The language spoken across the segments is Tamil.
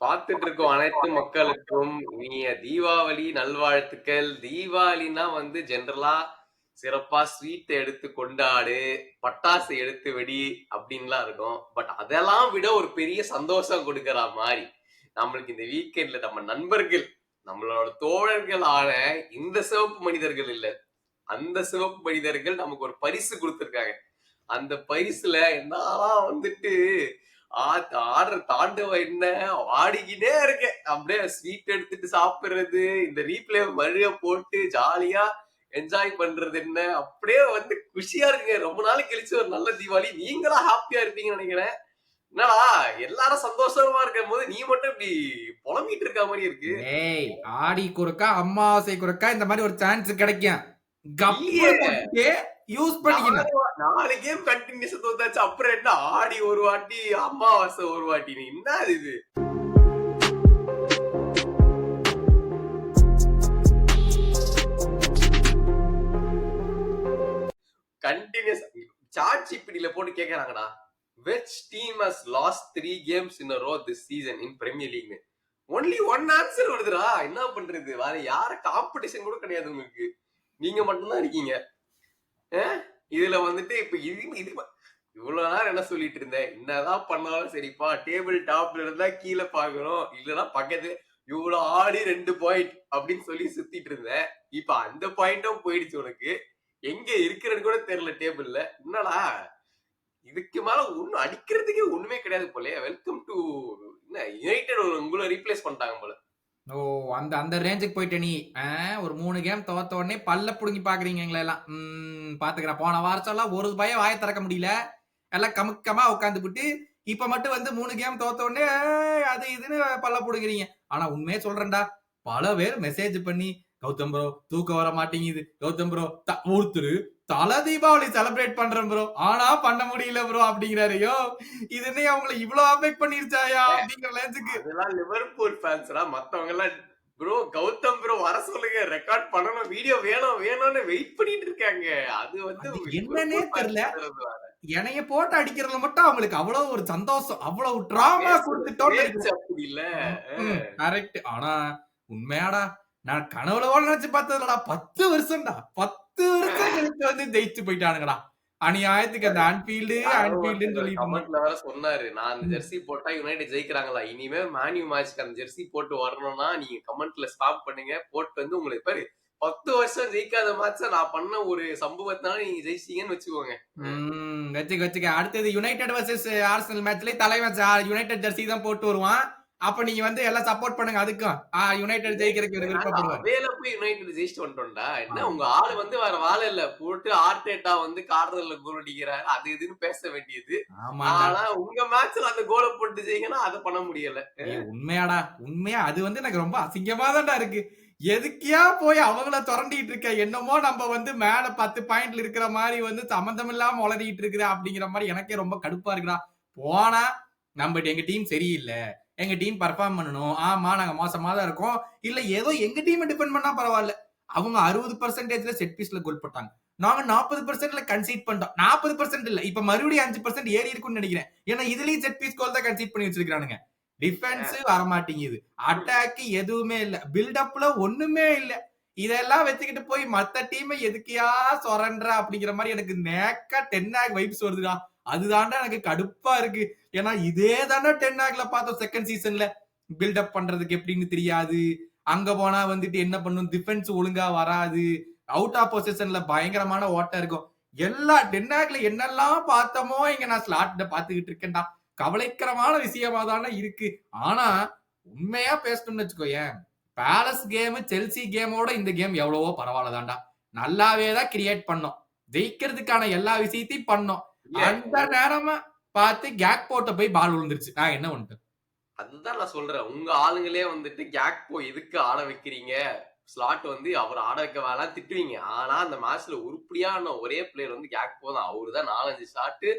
பார்த்துட்டு இருக்கும் அனைத்து மக்களுக்கும் இனிய தீபாவளி நல்வாழ்த்துக்கள். தீபாவளின்னா வந்து ஜெனரலா சிறப்பா ஸ்வீட் எடுத்து கொண்டாடு, பட்டாசு எடுத்து வெடி அப்படின்லாம் இருக்கும். பட் அதெல்லாம் விட ஒரு பெரிய சந்தோஷம் குடுக்குற மாரி, நம்மளுக்கு இந்த வீக்கெண்ட்ல நம்ம நண்பர்கள், நம்மளோட தோழர்களான இந்த சிவப்பு மனிதர்கள் இல்ல. அந்த சிவப்பு மனிதர்கள் நமக்கு ஒரு பரிசு குடுத்திருக்காங்க. அந்த பரிசுல என்னலாம் வந்துட்டு ஆடுற தாண்டவம் என்ன ஆடிக்கிட்டே இருக்கேன். அப்படியே ஸ்வீட் எடுத்துட்டு சாப்பிடுறது, இந்த ரீப்ளே மறுபடிய போட்டு ஜாலியா என்ஜாய் பண்றது என்ன, அப்படியே வந்து குஷியா இருக்குங்க. ரொம்ப நாள் கழிச்சு ஒரு நல்ல தீபாவளி. நீங்களும் ஹாப்பியா இருப்பீங்கன்னு நினைக்கிறேன். என்னடா எல்லாரும் சந்தோஷமா இருக்கும்போது நீ மட்டும் இப்படி புலம்பிட்டு இருக்க மாதிரி இருக்கு. ஏய் ஆடி குறுக்கா அமாவாசை குறுக்கா இந்த மாதிரி ஒரு சான்ஸ் கிடைக்கும். கப்பு இல்லையே போட்டுட்டு யூஸ் பண்ணிக்கணும். 4 கேம் கண்டினியூஸா தோத்தாச்சு. அப்புறம் என்ன ஆடி ஒரு வாட்டி, அமாவாசை ஒரு வாட்டி. என்ன இது? கண்டினியூஸ் சாட் ஜிபிடில போட்டு கேக்குறாங்கடா. Which team has lost 3 games in a row this season in Premier League? Only one answer வருதுடா. என்ன பண்றது? வேற யார காம்படிஷன் கூட கிடையாது உங்களுக்கு. நீங்க மட்டும் தான் இருக்கீங்க. இதுல வந்துட்டு இப்ப இது இது இவ்வளவு நேரம் என்ன சொல்லிட்டு இருந்தேன், என்னதான் பண்ணாலும் சரிப்பா டேபிள் டாப்ல இருந்தா கீழே பாக்கணும், இல்லன்னா பக்கத்து இவ்வளவு ஆடி 2 பாயிண்ட் அப்படின்னு சொல்லி சுத்திட்டு இருந்தேன். இப்ப அந்த பாயிண்டும் போயிடுச்சு உனக்கு. எங்க இருக்கிறது கூட தெரியல டேபிள்ல. என்னடா இதுக்கு மேல ஒண்ணும் அடிக்கிறதுக்கே ஒண்ணுமே கிடையாது போல. வெல்கம் டு என்ன யுனைடெட் உங்களை ரீப்ளேஸ் பண்ணிட்டாங்க போல. ஓ அந்த அந்த ரேஞ்சுக்கு போயிட்ட நீ ஒரு 3 கேம் தோத்த உடனே பல்ல புடுங்கி பாக்குறீங்க எங்களை எல்லாம். பாத்துக்கிறேன். போன வாரம் எல்லாம் ஒரு பயம் வாய திறக்க முடியல. எல்லாம் கமுக்கமா உட்காந்துபிட்டு இப்ப மட்டும் வந்து 3 கேம் தோத்த உடனே அது இதுன்னு பல்ல புடுங்குறீங்க. ஆனா உண்மையே சொல்றேன்டா, பல பேர் மெசேஜ் பண்ணி கௌதம் ப்ரோ தூக்கம் வர மாட்டேங்குது, கௌதம் ப்ரோ ஒருத்தரு தல தீபாவளி செலிப்ரேட் பண்றேன் ப்ரோ, ஆனா பண்ண முடியல ப்ரோ அப்படிங்கிறாரு. யோ இது என்ன அவங்களை இவ்வளவு அஃபெக்ட் பண்ணிருச்சாயா அப்படிங்கிற லேஞ்சுக்கு. அதெல்லாம் லிவர்பூல் ஃபேன்ஸ்ரா. மத்தவங்க எல்லாம் ப்ரோ கௌதம் ப்ரோ வர சொல்லுங்க, ரெக்கார்ட் பண்ணணும், வீடியோ வேணும் வேணும்னு வெயிட் பண்ணிட்டு இருக்காங்க. அது வந்து அது என்னன்னே லிவர்பூல் தெரியல. ஃபேன்ஸ் எனைய போட்டு அடிக்கிறதுல மட்டும் அவங்களுக்கு அவ்வளவு ஒரு சந்தோஷம், அவ்வளவு டிராமா கொடுத்துட்டோம்னு பேச்சு நினைக்கிறேன். அப்படி இல்ல. கரெக்ட். ஆனா உண்மையாடா நான் கனவுல கூட நினைச்சு பார்த்ததுலடா 10 வருஷம்டா 10 வருஷம் கழிச்சு வந்து ஜெயிச்சு போயிட்டானுங்கடா. அநியாயத்துக்கு அந்த யாரோ ஆன்ஃபீல்டுன்னு ஒருத்தர் சொல்லிட்டு இருந்தோம். கமெண்ட்ல வேற சொன்னாரு, நான் அந்த ம். ஜெர்சி போட்டா யுனைடெட் ஜெயிக்கிறாங்களா, இனிமே மேன்யூ மேட்ச்க்கு அந்த ஜெர்சி போட்டு வரணும்னா நீங்க கமெண்ட்ல ஸ்டாப் பண்ணுங்க, போட்டு வந்து உங்களுக்கு பாரு 10 வருஷம் ஜெயிக்காத மேட்ச நான் பண்ண ஒரு சம்பவத்தினால நீங்க ஜெயிச்சீங்கன்னு வச்சுக்கோங்க. வச்சுக்க வச்சுக்க. அடுத்தது யுனைடெட் வர்சஸ் ஆர்சனல் மேட்ச்லயே தலைவன் யுனைடெட் ஜெர்சி தான் போட்டு வருவான். அப்ப நீங்க வந்து எல்லாம் சப்போர்ட் பண்ணுங்க அதுக்கும். யுனைடெட் ஜெயிக்கிறதுக்கு இவர் நாங்க விருப்பப்படுவார். அவேல போய் யுனைடெட் ஜெயிச்சுட்டு வந்துட்டோம்டா. என்ன ஆமா. உங்க ஆளு வந்து வேற வேலை இல்ல. போட்டு ஆர்டேட்டா வந்து கார்னர்ல கோல் அடிக்கிறாரு. அது இதுன்னு பேச வேண்டியது. ஆமாண்டா. ஆனா உங்க மேட்ச்ல அந்த கோல போட்டு ஜெயிங்கன்னா அத பண்ண முடியல. உண்மையாடா உண்மையா அது வந்து எனக்கு ரொம்ப அசிங்கமா தான்டா இருக்கு. எதுக்கியா போய் அவங்கள தொரண்டிட்டு இருக்க, என்னமோ நம்ம வந்து மேல 10 பாயிண்ட்ல இருக்கிற மாதிரி வந்து சம்பந்தம் இல்லாம உளறிட்டு இருக்கிற அப்படிங்கிற மாதிரி எனக்கே ரொம்ப கடுப்பா இருக்குடா. போனா நம்ம எங்க டீம் சரியில்லை, எங்க டீம் பெர்ஃபார்ம் பண்ணணும், ஆமா நாங்க மோசமா தான் இருக்கோம், இல்ல ஏதோ எங்க டீம் டிபெண்ட் பண்ணா பரவாயில்ல. அவங்க 60% செட் பீஸ்ல கோல் போட்டாங்க, நாங்க 40% கன்சீட் பண்ணிட்டோம். 40% இல்ல, இப்ப மறுபடியும் 5% ஏறி இருக்கும்னு நினைக்கிறேன். ஏன்னா இதுலயும் செட் பீஸ் கோல் தான் கன்சீட் பண்ணி வச்சிருக்கானுங்க. டிஃபென்ஸ் வரமாட்டேங்குது, அட்டாக் எதுவுமே இல்ல, பில்டப்ல ஒண்ணுமே இல்ல. இதெல்லாம் வச்சுக்கிட்டு போய் மத்த டீம் எதுக்கியா சொரன்ற அப்படிங்கிற மாதிரி எனக்கு நேக்கா டென்னாக் வைப்ஸ் வருதுடா. அதுதான்டா எனக்கு கடுப்பா இருக்கு. ஏன்னா இதே தானே டென்னாக்ல பார்த்தோம் செகண்ட் சீசன்ல. பில்டப் பண்றதுக்கு எப்படின்னு தெரியாது, அங்க போனா வந்துட்டு என்ன பண்ணும், டிஃபென்ஸ் ஒழுங்கா வராது, அவுட் ஆஃப் பொசிஷன்ல பயங்கரமான ஓட்டம் இருக்கும். எல்லா டென்னாக்ல என்னெல்லாம் பார்த்தோமோ இங்க நான் ஸ்லாட்ல பாத்துக்கிட்டு இருக்கேன்டா. கவலைக்கிடமான விஷயமா தானே இருக்கு. ஆனா உண்மையா பேசணும்னு வச்சுக்கோயேன், பேலஸ் கேம் செல்சி கேமோட இந்த கேம் எவ்வளவோ பரவாயில்ல தான்டா. நல்லாவே தான் கிரியேட் பண்ணோம், ஜெயிக்கிறதுக்கான எல்லா விஷயத்தையும் பண்ணோம். அந்த நேரமா பார்த்து கேக் போட்ட போய் பால் விழுந்துருச்சு. நான் என்ன பண்ணிட்டேன்? அதுதான் நான் சொல்றேன். உங்க ஆளுங்களே வந்துட்டு கேக்போ எதுக்கு ஆட வைக்கிறீங்க? ஸ்லாட் வந்து அவர் ஆட வைக்க வேணாம் திட்டுவீங்க. ஆனா அந்த மேட்ச்ல உருப்படியான ஒரே பிளேயர் வந்து கேக்போ தான். அவரு தான் 4, 5 ஷாட்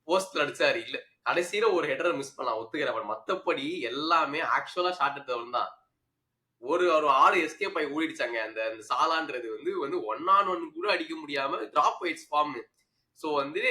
போஸ்ட்ல அடிச்சாரு. இல்ல கடைசியில ஒரு ஹெடர் மிஸ் பண்ணலாம் ஒத்துக்கிறேன். மத்தபடி எல்லாமே ஆக்சுவலா ஷாட் எடுத்தவன் தான். ஒரு ஒரு ஆளு எஸ்கேப் ஆகி ஓடிடுச்சாங்க. அந்த அந்த சாலான்றது வந்து 1 on 1 கூட அடிக்க முடியாம டிராப் ஆயிடுச்சு ஃபார்ம். சோ வந்து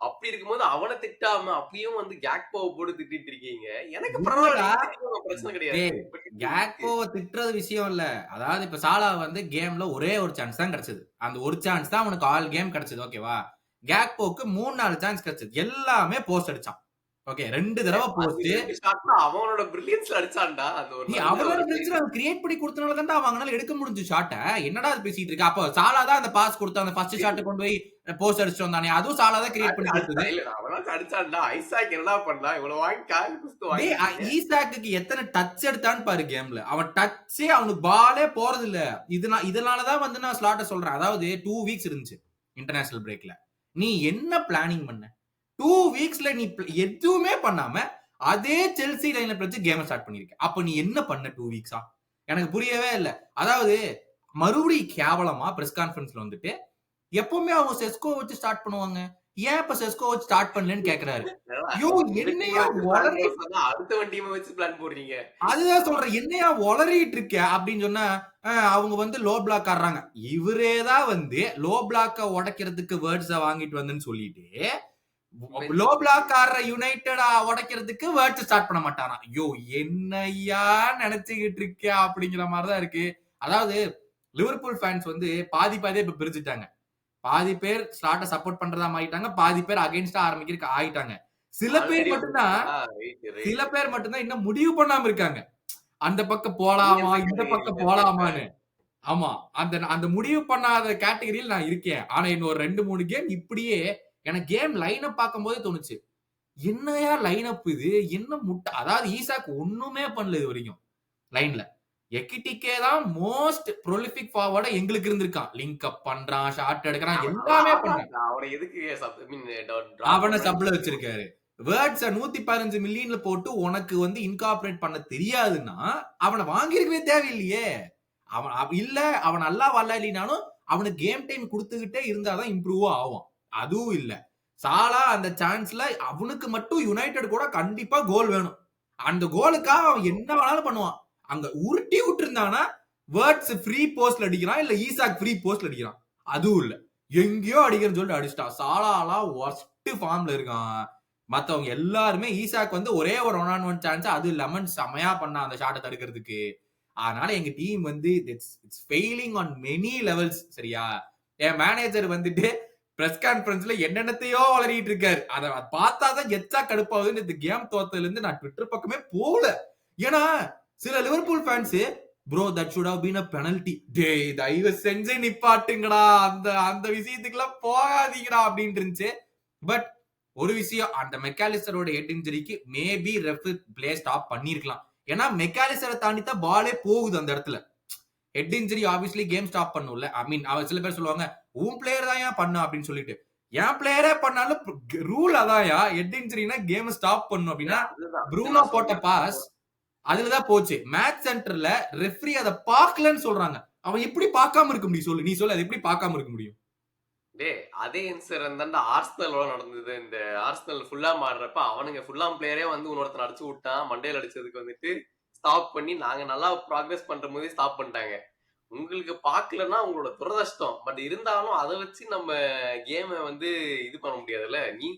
அப்படி இருக்கும்போது அவன திட்டாம அப்பயும் வந்து கேக்போவ போட்டு திட்டிட்டு இருக்கீங்க. எனக்கு பரவால்ல இல்லடா. நீங்க திட்டிக்கோங்க பிரச்சனை கிடையாது. டேய், பட் எதுக்கு? கேக்போவ திட்டுறது விஷயம் இல்ல. அதாவது இப்ப சாலா வந்து கேம்ல ஒரே ஒரு சான்ஸ் தான் கிடைச்சது. அந்த ஒரு சான்ஸ் தான் அவனுக்கு ஆல் கேம் கிடைச்சது. ஓகேவா? கேக்போக்கு 3, 4 சான்ஸ் கிடைச்சது. எல்லாமே போஸ்ட் அடிச்சான். ஓகே. 2 தடவ அது போஸ்ட். 2 ஷாட்ல அவனோட பிரில்லியன்ஸ்ல அடிச்சான்டா. அந்த ஒரு நீ நல்ல அவனோட ஒரு பிரச்சனை அவன் கிரியேட் பண்ணி குடுத்தனால தான்டா அவங்கனால எடுக்க முடிஞ்சு ஷாட்ட. என்னடா இது பேசிட்டு இருக்க? அப்ப சாலா தான் அந்த பாஸ் குடுத்தான். அந்த ஃபர்ஸ்ட் ஷாட்ட கொண்டு போய் போஸ்ட் அடிச்சுட்டு வந்தானே. அதுவும் சாலா தான் கிரியேட் பண்ணி குடுத்தது. அடிச்சான். இல்ல அவனாச்சும் அடிச்சான்டா. ஐசாக் என்னடா பண்ணான்? இவ்வளவு வாங்கி கால் குடுத்து டேய் வாங்கிட்டீங்க. ஈசாக்குக்கு எத்தன டச் எடுத்தான்னு பாரு கேம்ல. அவன் டச்சே அவனுக்கு பாலே போறதில்ல. இதனால தான் வந்து நான் ஸ்லாட்ட சொல்றேன். அதாவது 2 வீக்ஸ் இருந்துச்சு. இன்டர்நேஷனல் பிரேக்ல. நீ என்ன பிளானிங் பண்ண? 2 வீக்ஸ்ல நீ எதுவுமே பண்ணாம, அதே செல்சி லைன்அப் வச்சு கேம ஸ்டார்ட் பண்ணியிருக்க. அப்ப நீ என்ன பண்ண 2 வீக்ஸா? எனக்கு புரியவே இல்ல. அதாவது மறுபடியும் கேவலமா பிரஸ் கான்ஃபரன்ஸ்ல வந்துட்டு, எப்பவுமே அவங்க செஸ்கோ வச்சு ஸ்டார்ட் பண்ணுவாங்க. ஏன் இப்ப செஸ்கோ வச்சு ஸ்டார்ட் பண்ணலன்னு கேட்கிறாரு. என்னடா யோ உங்க டீம்ம என்னையா வச்சு பிளான் ஒளறி போட சொன்னா அடுத்தவன் டீம்ம வச்சு பிளான் போடுறீங்க. அதுதான் சொல்றேன். என்னையா ஒளறிட்டு இருக்க? அப்படின்னு சொன்னா, அவங்க வந்து லோ பிளாக் ஆடுறாங்க. இவரே தான் வந்து லோ பிளாக்க உடைக்கிறதுக்கு வேர்ட்ஸ வாங்கிட்டு வந்தேன்னு சொல்லிட்டு, லோ பிளாக் ஆடுற யுனைட்டட உடைக்கிறதுக்கு வேர்ட்ஸ் ஸ்டார்ட் பண்ண மாட்டாராம். ஐயோ! என்னய்யா நெனச்சுக்கிட்டு இருக்க? அப்படிங்கிற மாரி தான் இருக்கு. அதாவது லிவர்பூல் ஃபேன்ஸ் வந்து பாதி பாதியா இப்ப பிரிஞ்சுட்டாங்க. பாதி பேர் ஸ்டார்ட்ட சப்போர்ட் பண்றதா மாறிட்டாங்க. பாதி பேர் அகைன்ஸ்டா ஆரம்பிக்கிறதுக்கு ஆயிட்டாங்க. சில பேர் ஆல்ரெடி மட்டும் தான் வந்துருச்சா? ரைட். சில பேர் மட்டும் தான் இன்னும் முடிவு பண்ணாம இருக்காங்க. அந்த பக்கம் நீங்க போலாமா? எந்த இந்த கேட்டகரி பக்கம் நீங்க கேட்டேன். போலாமான்னு. ஆமா. அந்த அந்த முடிவு பண்ணாத கேட்டகரியில நான் இருக்கேன். ஆனா இன்னும் ஒரு 2, 3 கேம் இப்படியே எனக்கு கேம் லைன் அப் பார்க்கும்போதே தோணுச்சு. என்னய்யா லைன் அப் இது? என்ன அதாவது ஈசாக் ஒண்ணுமே பண்ணல இதுவரைக்கும் லைன்ல. எக்கிட்டிகே தான் மோஸ்ட் ப்ரொலிஃபிக் ஃபார்வர்டா எங்களுக்கு இருந்திருக்கான். லிங்க் அப் பண்றான், ஷாட் எடுக்குறான், எல்லாமே பண்றான். அவன எதுக்கு ஐ மீன் டிராப் அவன பண்றேன்னு சப்ல தெரியும். வச்சிருக்காரு. வேர்ட்ஸ 115 மில்லியன்ல போட்டு உனக்கு வந்து இன்கார்ப்பரேட் பண்ண தெரியாதுன்னா, அவன வாங்கியிருக்கவே தேவையில்லையே! இல்ல அவன் நல்லா விளையாடலினாலும், அவனுக்கு கேம் டைம் குடுத்துக்கிட்டே இருந்தா தான் இம்ப்ரூவ் ஆவான். அதுவும் இல்ல. சாலா அந்த சான்ஸ்ல அவனுக்கு மட்டும் யுனைட்டட் கூட கண்டிப்பா கோல் வேணும். அந்த கோலுக்காக அவன் என்ன வேணாலும் பண்ணுவான். அங்க உருட்டி விட்டுருந்தானா, வேர்ட்ஸ் ஃப்ரீ போஸ்ட்ல அடிக்கிறான். இல்ல ஈசாக் ஃப்ரீ போஸ்ட்ல அடிக்கிறான். அதுவும் இல்ல. எங்கேயோ அடிக்கிறேன்னு சொல்லிட்டு அடிச்சுட்டான். சாலாலாம் வொர்ஸ்ட் ஃபார்ம்ல இருக்கான். மத்தவங்க எல்லாருமே ஈசாக் வந்து ஒரே ஒரு 1 ஆன் 1 சான்ஸ் அது லெமன் செமையா பண்ணான் அந்த ஷாட்ட தடுக்கிறதுக்கு. அதனால எங்க டீம் வந்து it's failing on many levels சரியா? என் மேனேஜர் வந்துட்டு பிரஸ் கான்ஃபரன்ஸ்ல என்னென்னத்தையோ வளரிட்டு இருக்காரு. அத பார்த்தா தான் எச்சா கடுப்பாகுதுன்னு இந்த கேம் தோத்ததுல இருந்து நான் ட்விட்டர் பக்கமே போல. ஏன்னா சில Liverpool fans bro that should have been a penalty. டேய் தயவு செஞ்சு நிப்பாட்டுங்கடா. அந்த அந்த விஷயத்துக்குலாம் போகாதீங்கடா அப்டின்னு இருந்துச்சு. பட் ஒரு விஷயம் அந்த மெக்காலிஸ்டரோட ஹெட் இன்ஜுரிக்கு மேபி ரெஃப் பிளே ஸ்டாப் பண்ணியிருக்கலாம். ஏன்னா மெக்காலிஸ்டரை தாண்டி தான் பாலே போகுது அந்த இடத்துல. Head injury obviously game stop பண்ணும்ல. ஐ மீன் சில பேர் சொல்லுவாங்க, உன் பிளேயர் தான் ஏன் பண்ணா அப்படின்னு சொல்லிட்டு. என் பிளேயரே பண்ணாலும் ரூல் அதான்யா. ஹெட் இன்ஜுரினா கேம் ஸ்டாப் பண்ணும் அப்படின்னா, அதுதான். இது ப்ரூனோ நான் போட்ட சொல்றேன். பாஸ் அதுல தான் போச்சு. மேட்ச் சென்டர்ல ரெஃப்ரி அத பார்க்கலன்னு சொல்றாங்க. அவன் எப்படி பார்க்காம இருக்க முடியும் சொல்லு? நீ சொல்லு அது எப்படி பார்க்காம இருக்க முடியும்? டேய் அதே இன்சிடென்ட் தான்டா ஆர்சனலோட நடந்தது. இந்த ஆர்சனல் ஃபுல்லாம் ஆடுறப்ப அவனுங்க ஃபுல்லாம் பிளேயரே வந்து இன்னொருத்தன் அடிச்சு விட்டான். மண்டையில அடிச்சதுக்கு வந்துட்டு ஸ்டாப் பண்ணி நாங்க நல்லா ப்ராக்ரஸ் பண்ற போதே ஸ்டாப் பண்ணிட்டாங்க. உங்களுக்கு பார்க்கலன்னா உங்களோட துரதிர்ஷ்டம். பட் இருந்தாலும் அத வச்சு நம்ம கேம வந்து இது பண்ண முடியாதுல்ல. நீ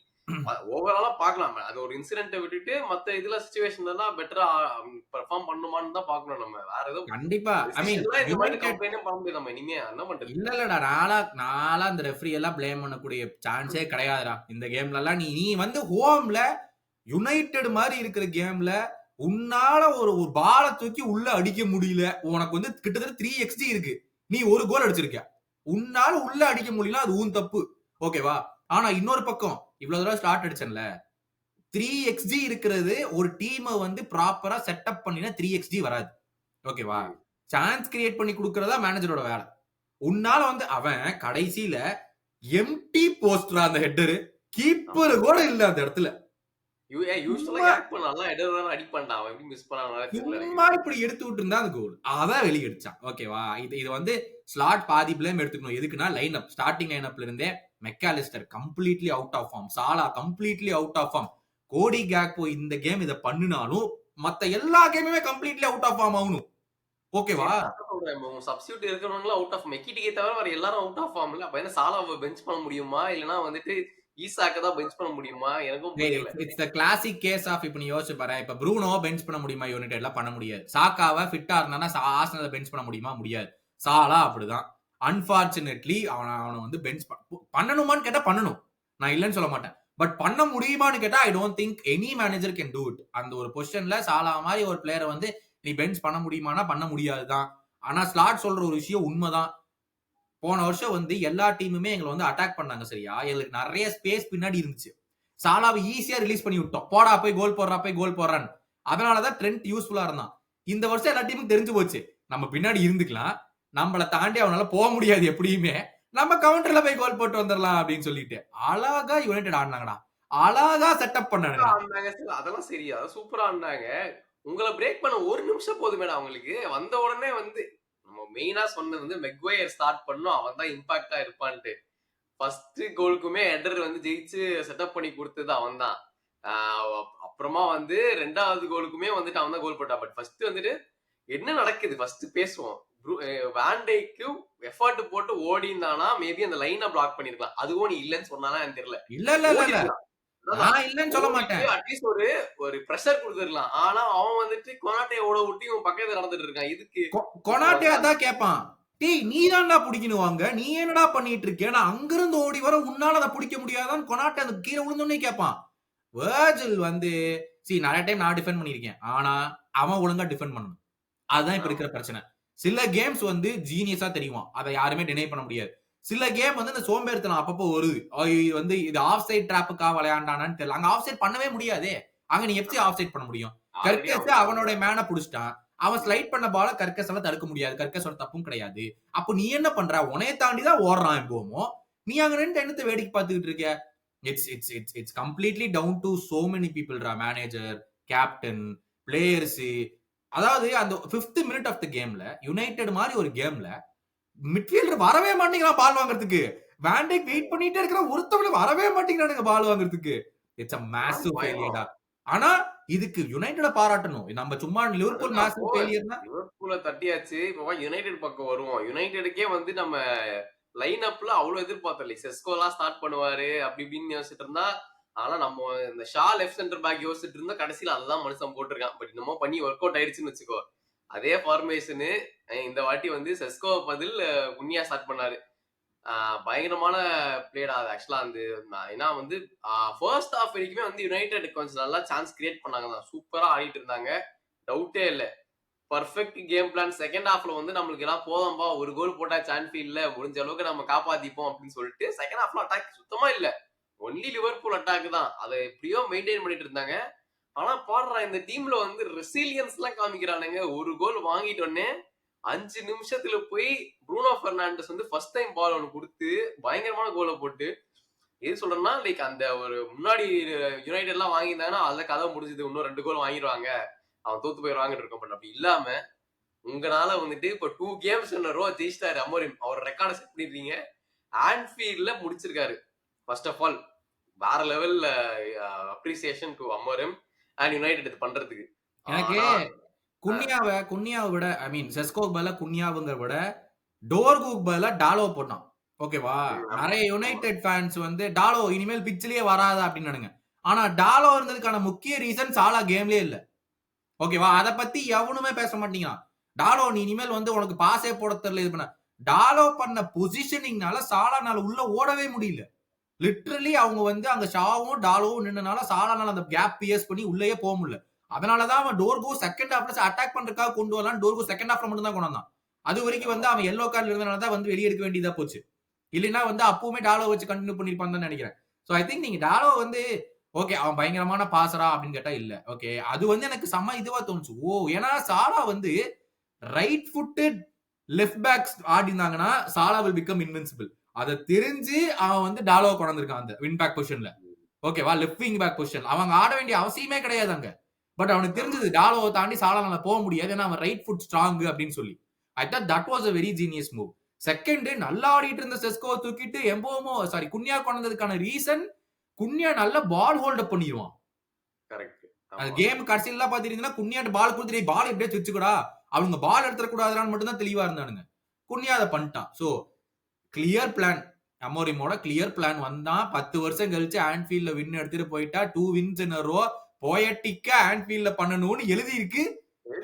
ஓவராலா பார்க்கலாம். அது ஒரு இன்சிடென்ட்ட விட்டுட்டு மத்த இதுல சிச்சுவேஷன்லலாம் பெட்டரா பெர்ஃபார்ம் பண்ணுமான்னு தான் பார்க்கணும் நம்ம. வேற எதுவும் கண்டிப்பா. ஐ மீன் டிசிஷன்லாம் இந்த மாதிரி யுனைட்டட் கம்ப்ளைண்டே பண்ண முடியாது நம்ம இனிமே. என்ன பண்றது? இல்லல்லடா. நான்லாம் அந்த ரெஃப்ரி எல்லாம் ப்ளேம் பண்ணக்கூடிய சான்ஸே கிடையாதுடா. இந்த கேம்லலாம் நீ நீ வந்து ஹோம்ல யுனைட்டட் மாரி இருக்கிற கேம்ல உன்னால ஒரு ஒரு பால தூக்கி உள்ள அடிக்க முடியல. உனக்கு வந்து கிட்டத்தட்ட 3 எக்ஸ்ஜி இருக்கு. நீ ஒரு கோல் அடிச்சிருக்க. உன்னால உள்ள அடிக்க முடியல அது உன் தப்பு. ஓகேவா? ஆனா இன்னொரு பக்கம் இவ்வளவு தடவ ஸ்டார்ட் அடிச்சேன்ல. 3 எக்ஸ்ஜி இருக்கிறது ஒரு டீம வந்து ப்ராப்பரா செட்டப் பண்ணினா 3 எக்ஸ்ஜி வராது. ஓகேவா? ம். சான்ஸ் கிரியேட் பண்ணி குடுக்குறதா மேனேஜரோட வேலை. உன்னால வந்து அவன் கடைசில எம்ப்டி போஸ்ட்ரா அந்த ஹெட்டரு. கீப்பர் ஆமா. கூட இல்ல அந்த இடத்துல. யூசுவலா சும்மா கேக் பண்ணான்ல. எடர் தான அடிப்பான்டா. அவன் எப்படி மிஸ் பண்ணானோ தெரியல எனக்கு. சும்மா இப்படி எடுத்து விட்டுருந்தா அந்த கோல். அதான் வெளிய அடிச்சான். ஓகேவா? இது இது வந்து ஸ்லாட் பாதி பிளேம் எடுத்துக்கணும். எதுக்குன்னா லைன் அப் ஸ்டார்டிங் லைன் அப்ல இருந்தே McAllister completely out of form. Salah completely out of form. Cody Gakpo இந்த கேம் இத பண்ணுனாலும் மத்த எல்லா கேமுமே கம்ப்ளீட்லி அவுட் ஆஃப் ஃபார்ம் ஆகணும். ஓகேவா? சரி அதான் சொல்றேன். சப்ஸ்டிட்யூட் இருக்கிறவங்கலாம் அவுட் ஆஃப் மெக்கிட்டிக்கே தவிர வேற எல்லாரும் அவுட் ஆஃப் ஃபார்ம்ல. அப்ப என்ன சாலாவ பெஞ்ச் பண்ண முடியுமா? இல்லனா வந்துட்டு ஈசாக்க தான் பெஞ்ச் பண்ண முடியுமா? எனக்கும் புரியல. It's the classic case of இப்ப நீ யோசிச்சு பாரு. இப்ப ப்ரூனோ பெஞ்ச் பண்ண முடியுமா யுனைடெட்ல? பண்ண முடியாது. சாக்காவ ஃபிட்டா இருந்தானா ஆர்சனல்ல பெஞ்ச் பண்ண முடியுமா? முடியாது. சாலா அப்படிதான். அன்பார்ச்சுனேட்லி அவன வந்து பெஞ்ச் பண்ணணுமான்னு கேட்டா பண்ணணும். நான் இல்லன்னு சொல்ல மாட்டேன். பட் பண்ண முடியுமான்னு கேட்டா I don't think any manager can do it. அந்த ஒரு பொசிஷன்ல சாலா மாதிரி ஒரு பிளேயரை வந்து நீ பெஞ்ச் பண்ண முடியுமானா பண்ண முடியாதுதான். ஆனா ஸ்லாட் சொல்ற ஒரு விஷயம் உண்மைதான். போன வருஷம் வந்து எல்லா டீமுமே எங்களை வந்து அட்டாக் பண்ணாங்க சரியா? எங்களுக்கு நிறைய ஸ்பேஸ் பின்னாடி இருந்துச்சு. சாலாவை ஈஸியா ரிலீஸ் பண்ணி விட்டோம். போடா போய் கோல் போடுறா போய் கோல் போடுறான்னு. அதனாலதான் ட்ரெண்ட் யூஸ்ஃபுல்லா இருந்தான். இந்த வருஷம் எல்லா டீமுக்கும் தெரிஞ்சு போச்சு. நம்ம பின்னாடி இருந்துக்கலாம். நம்மள தாண்டி அவனால போக முடியாது எப்படியுமே. நம்ம கவுண்டர்ல போய் கோல் போட்டு வந்துடலாம் அப்படின்னு சொல்லிட்டு அழகா யுனைடெட் ஆடினாங்கடா. அழகா செட்டப் பண்ணானுங்கடா. ஆடுனாங்க சார். அதெல்லாம் சரி. அதான் சூப்பரா ஆடுனாங்க. உங்கள பிரேக் பண்ண 1 நிமிஷம் போதுமேடா அவங்களுக்கு. வந்த உடனே வந்து நம்ம மெயினா சொன்னது வந்து மெக்வயர் ஸ்டார்ட் பண்ணணும். அவன் தான் இம்பாக்ட்டா இருப்பான்ட்டு. ஃபர்ஸ்ட் கோலுக்குமே ஹெடர் வந்து ஜெயிச்சு செட்டப் பண்ணி குடுத்தது அவன் தான். அப்புறமா வந்து 2வது கோலுக்குமே வந்துட்டு அவன் தான் கோல் போட்டான். பட் ஃபர்ஸ்ட் வந்துட்டு என்ன நடக்குது ஃபர்ஸ்ட் பேசுவோம். வான் டைக்கு எஃபர்ட் போட்டு ஓடி இருந்தானா மேபி அந்த லைனை பிளாக் பண்ணிருக்கலாம். அதுவும் நீ இல்லன்னு சொன்னானா எனக்கு தெரியல. இல்ல இல்ல இல்ல இல்ல. ஓடிருக்கலாம். நான் இல்லன்னு சொல்ல ஓடிட்டு மாட்டேன். அட்லீஸ்ட் ஒரு பிரஷர் குடுத்துடலாம். ஆனா அவன் வந்துட்டு கொனாட்டே ஓட விட்டு இவன் பக்கத்துல நடந்துட்டு இருக்கான். இதுக்கு கொனாட்டே அதான் கேட்பான். டேய் நீ தான்டா புடிக்கணும் வாங்க. நீ என்னடா பண்ணிட்டு இருக்க? நான் அங்கிருந்து ஓடி வர உன்னால அதை பிடிக்க முடியாதான்னு கொனாட்டே அந்த கீழே விழுந்தோடனே கேட்பான். வேர்ஜில் வந்து நிறைய டைம் நான் டிஃபெண்ட் பண்ணியிருக்கேன். ஆனா அவன் ஒழுங்கா டிஃபெண்ட் பண்ணணும். அதுதான் இப்ப இருக்கிற பிரச்சனை. சில கேம்ஸ் வந்து ஜீனியஸா தெரியும். அதை யாருமே டினை பண்ண முடியாது. சில கேம் வந்து இந்த சோம்பேறித்தனம் அப்பப்போ வருது. வந்து இது ஆஃப் சைட் டிராப்புக்கா விளையாண்டானான்னு தெரியல. அங்க ஆஃப் சைட் பண்ணவே முடியாதே. அங்க நீ எப்படி ஆஃப் சைட் பண்ண முடியும்? கர்கஸ் அவனோட மேன புடிச்சிட்டான். அவன் ஸ்லைட் பண்ண பால கர்கஸால தடுக்க முடியாது. கர்கஸோட தப்பும் கிடையாது. அப்ப நீ என்ன பண்ற? உன்னைய தாண்டி தான் ஓடுறான் எப்போமோ. நீ அங்க நின்று என்னத்த வேடிக்கை பார்த்துக்கிட்டு இருக்க? It's completely down to so many பீப்பிள்ரா. Manager, captain, players. அதாவது அந்த 5th மினிட் ஆஃப் த கேம்ல யுனைடெட் மாதிரி ஒரு கேம்ல மிட்ஃபீல்டர் வரவே மாட்டேங்கிறான் பால் வாங்குறதுக்கு. வான் டைக் வெயிட் பண்ணிட்டே இருக்கிற ஒருத்தவங்க வரவே மாட்டேங்கிறானுங்க பால் வாங்குறதுக்கு. It's a massive failure. ஆனா இதுக்கு யுனைட்டட பாராட்டணும். நம்ம சும்மா லிவர்பூல் மேசிவ் ஃபெயிலியர்னா லிவர்பூல தட்டியாச்சு. இப்போ யுனைடெட் பக்கம் வருவோம். யுனைடெடுக்கே வந்து நம்ம லைன் அப்ல அவ்வளவு எதிர்பார்த்தல. செஸ்கோலாம் ஸ்டார்ட் பண்ணுவாரு அப்படி இப்படின்னு யோசிச்சுட்டு இருந்தா, ஆனா நம்ம இந்த ஷா லெஃப்ட் சென்டர் பேக் யோசிச்சுட்டு இருந்தா கடைசியில அதுதான் மனுஷன் போட்டிருக்கான். பட் என்னமோ பண்ணி ஒர்க் அவுட் ஆயிடுச்சுன்னு வச்சுக்கோ. அதே ஃபார்மேஷனு இந்த வாட்டி வந்து செஸ்கோ பதில் குன்யா ஸ்டார்ட் பண்ணாரு. பயங்கரமான பிளேடா அது ஆக்சுவலா வந்து ஏன்னா வந்து ஃபர்ஸ்ட் ஹாஃப் வரைக்குமே வந்து யுனைடெட் கொஞ்சம் நல்லா சான்ஸ் கிரியேட் பண்ணாங்க தான். சூப்பரா ஆடிட்டு இருந்தாங்க. டவுட்டே இல்ல. Perfect game plan. செகண்ட் ஹாஃப்ல வந்து நம்மளுக்கு எல்லாம் போதும்பா ஒரு கோல் போட்டா சான்ஃபீல்ட்ல முடிஞ்ச அளவுக்கு நம்ம காப்பாத்திப்போம் அப்படின்னு சொல்லிட்டு செகண்ட் ஹாஃப்ல அட்டாக் சுத்தமா இல்ல. ஒன்லி லிவர்பூல் அட்டாக் தான். அதை எப்படியோ மெயின்டைன் பண்ணிட்டு இருந்தாங்க. ஆனா பாடுறா இந்த டீம்ல வந்து ரெசிலியன்ஸ் எல்லாம் காமிக்கிறானுங்க. ஒரு கோல் வாங்கிட்டோன்னே 5 நிமிஷத்துல போய் ப்ரூனோ பெர்னாண்டஸ் வந்து ஃபர்ஸ்ட் டைம் பால் ஒன்று கொடுத்து பயங்கரமான கோலை போட்டு எது சொல்றேன்னா லைக் அந்த ஒரு முன்னாடி யுனைடெட் எல்லாம் வாங்கியிருந்தாங்கன்னா அதுல கதை முடிஞ்சது. இன்னும் 2 கோல் வாங்கிடுவாங்க, அவன் தோத்து போயிடுவாங்கன்னு இருக்கும். பட் அப்படி இல்லாம உங்களால வந்துட்டு இப்ப 2 கேம்ஸ் ஜெயிச்சிட்டாரு அமோரிம். அவர் ரெக்கார்டை செட் பண்ணிருக்கீங்க. ஆன்ஃபீல்ட்ல முடிச்சிருக்காரு. ஃபர்ஸ்ட் ஆஃப் ஆல் வேற level appreciation to Amorim and United இது பண்றதுக்கு. எனக்கு குன்யாவை விட ஐ மீன் செஸ்கோக்கு பதிலா குன்யாவுங்கிற விட டோர்குக்கு பதிலா டாலோ போட்டான். ஓகேவா? நிறைய யுனைடெட் ஃபேன்ஸ் வந்து டாலோ இனிமேல் பிச்சிலேயே வராதா அப்படின்னு. ஆனா டாலோ இருந்ததுக்கான முக்கிய ரீசன் சாலா கேம்லயே இல்ல. ஓகேவா? அத பத்தி எவனுமே பேச மாட்டீங்கிறான். டாலோ நீ இனிமேல் வந்து உனக்கு பாஸே போட தெரியல இது பண்ண. டாலோ பண்ண பொசிஷனிங்னால சாலானால உள்ள ஓடவே முடியல. லிட்டரலி அவங்க வந்து அங்க ஷாவும் டாலோவும் நின்னனால சாலானால அந்த கேப் பியர்ஸ் பண்ணி உள்ளேயே போக முடியல. அதனாலதான் அவன் டோர்கோ செகண்ட் ஹாஃப்ல அட்டாக் பண்றதுக்காக கொண்டு வரலாம். டோர்கோ செகண்ட் ஹாஃப்ல மட்டும் தான் கொண்டு வந்தான். அது வரைக்கும் வந்து அவன் எல்லோ கார்டு இருந்தனால தான் வந்து வெளியே எடுக்க வேண்டியதா போச்சு. இல்லைன்னா வந்து அப்பவுமே டாலோ வச்சு கண்டினியூ பண்ணிருப்பான்னு நினைக்கிறேன். சோ ஐ திங்க் நீங்க டாலோ வந்து ஓகே அவன் பயங்கரமான பாசரா அப்படின்னு கேட்டா இல்ல. ஓகே அது வந்து எனக்கு செம்ம இதுவா தோணுச்சு. ஏன்னா சாலா வந்து ரைட் ஃபுட்டட் லெஃப்ட் பேக் ஆடினாங்கன்னா சாலா வில் பிகம் இன்வின்சிபிள். அதை தெரிஞ்சு அவன் வந்து டாலோ கொண்டு வந்திருக்கான் அந்த வின் பேக் பொசிஷன்ல. ஓகேவா? லெஃப்ட் விங் பேக் பொசிஷன் அவங்க ஆட வேண்டிய அவசியமே கிடையாது அங்க. பட் அவனுக்கு தெரிஞ்சது டாலோவை தாண்டி சாலானால போக முடியாது. ஏன்னா அவன் ரைட் ஃபுட் ஸ்ட்ராங் அப்படின்னு சொல்லி. I thought that was a very genius move. Second நல்லா ஆடிட்டு இருந்த செஸ்கோ தூக்கிட்டு குன்யா கொண்டு வந்ததுக்கான ரீசன் குன்யா நல்ல பால் ஹோல்ட் அப் பண்ணிடுவான். அந்த கேம் கடைசியில பாத்தீங்கன்னா குன்யாட்ட பால் கொடுத்துட்டு பால் எப்படியே வச்சுக்கூடா அவங்க பால் எடுத்துட கூடாதுன்னு மட்டும் தான் தெளிவா இருந்தானுங்க. குன்யா அதை பண்ணிட்டான். So clear plan. அமோரிமோட கிளியர் பிளான் வந்தான். 10 வருஷம் கழிச்சு ஆன்ஃபீல்ட்ல வின் எடுத்துட்டு போயிட்டா 2 வின்ஸ் இன் எ ரோ போயட்டிக்கா ஆன்ஃபீல்ட்ல பண்ணணும்னு எழுதி இருக்கு.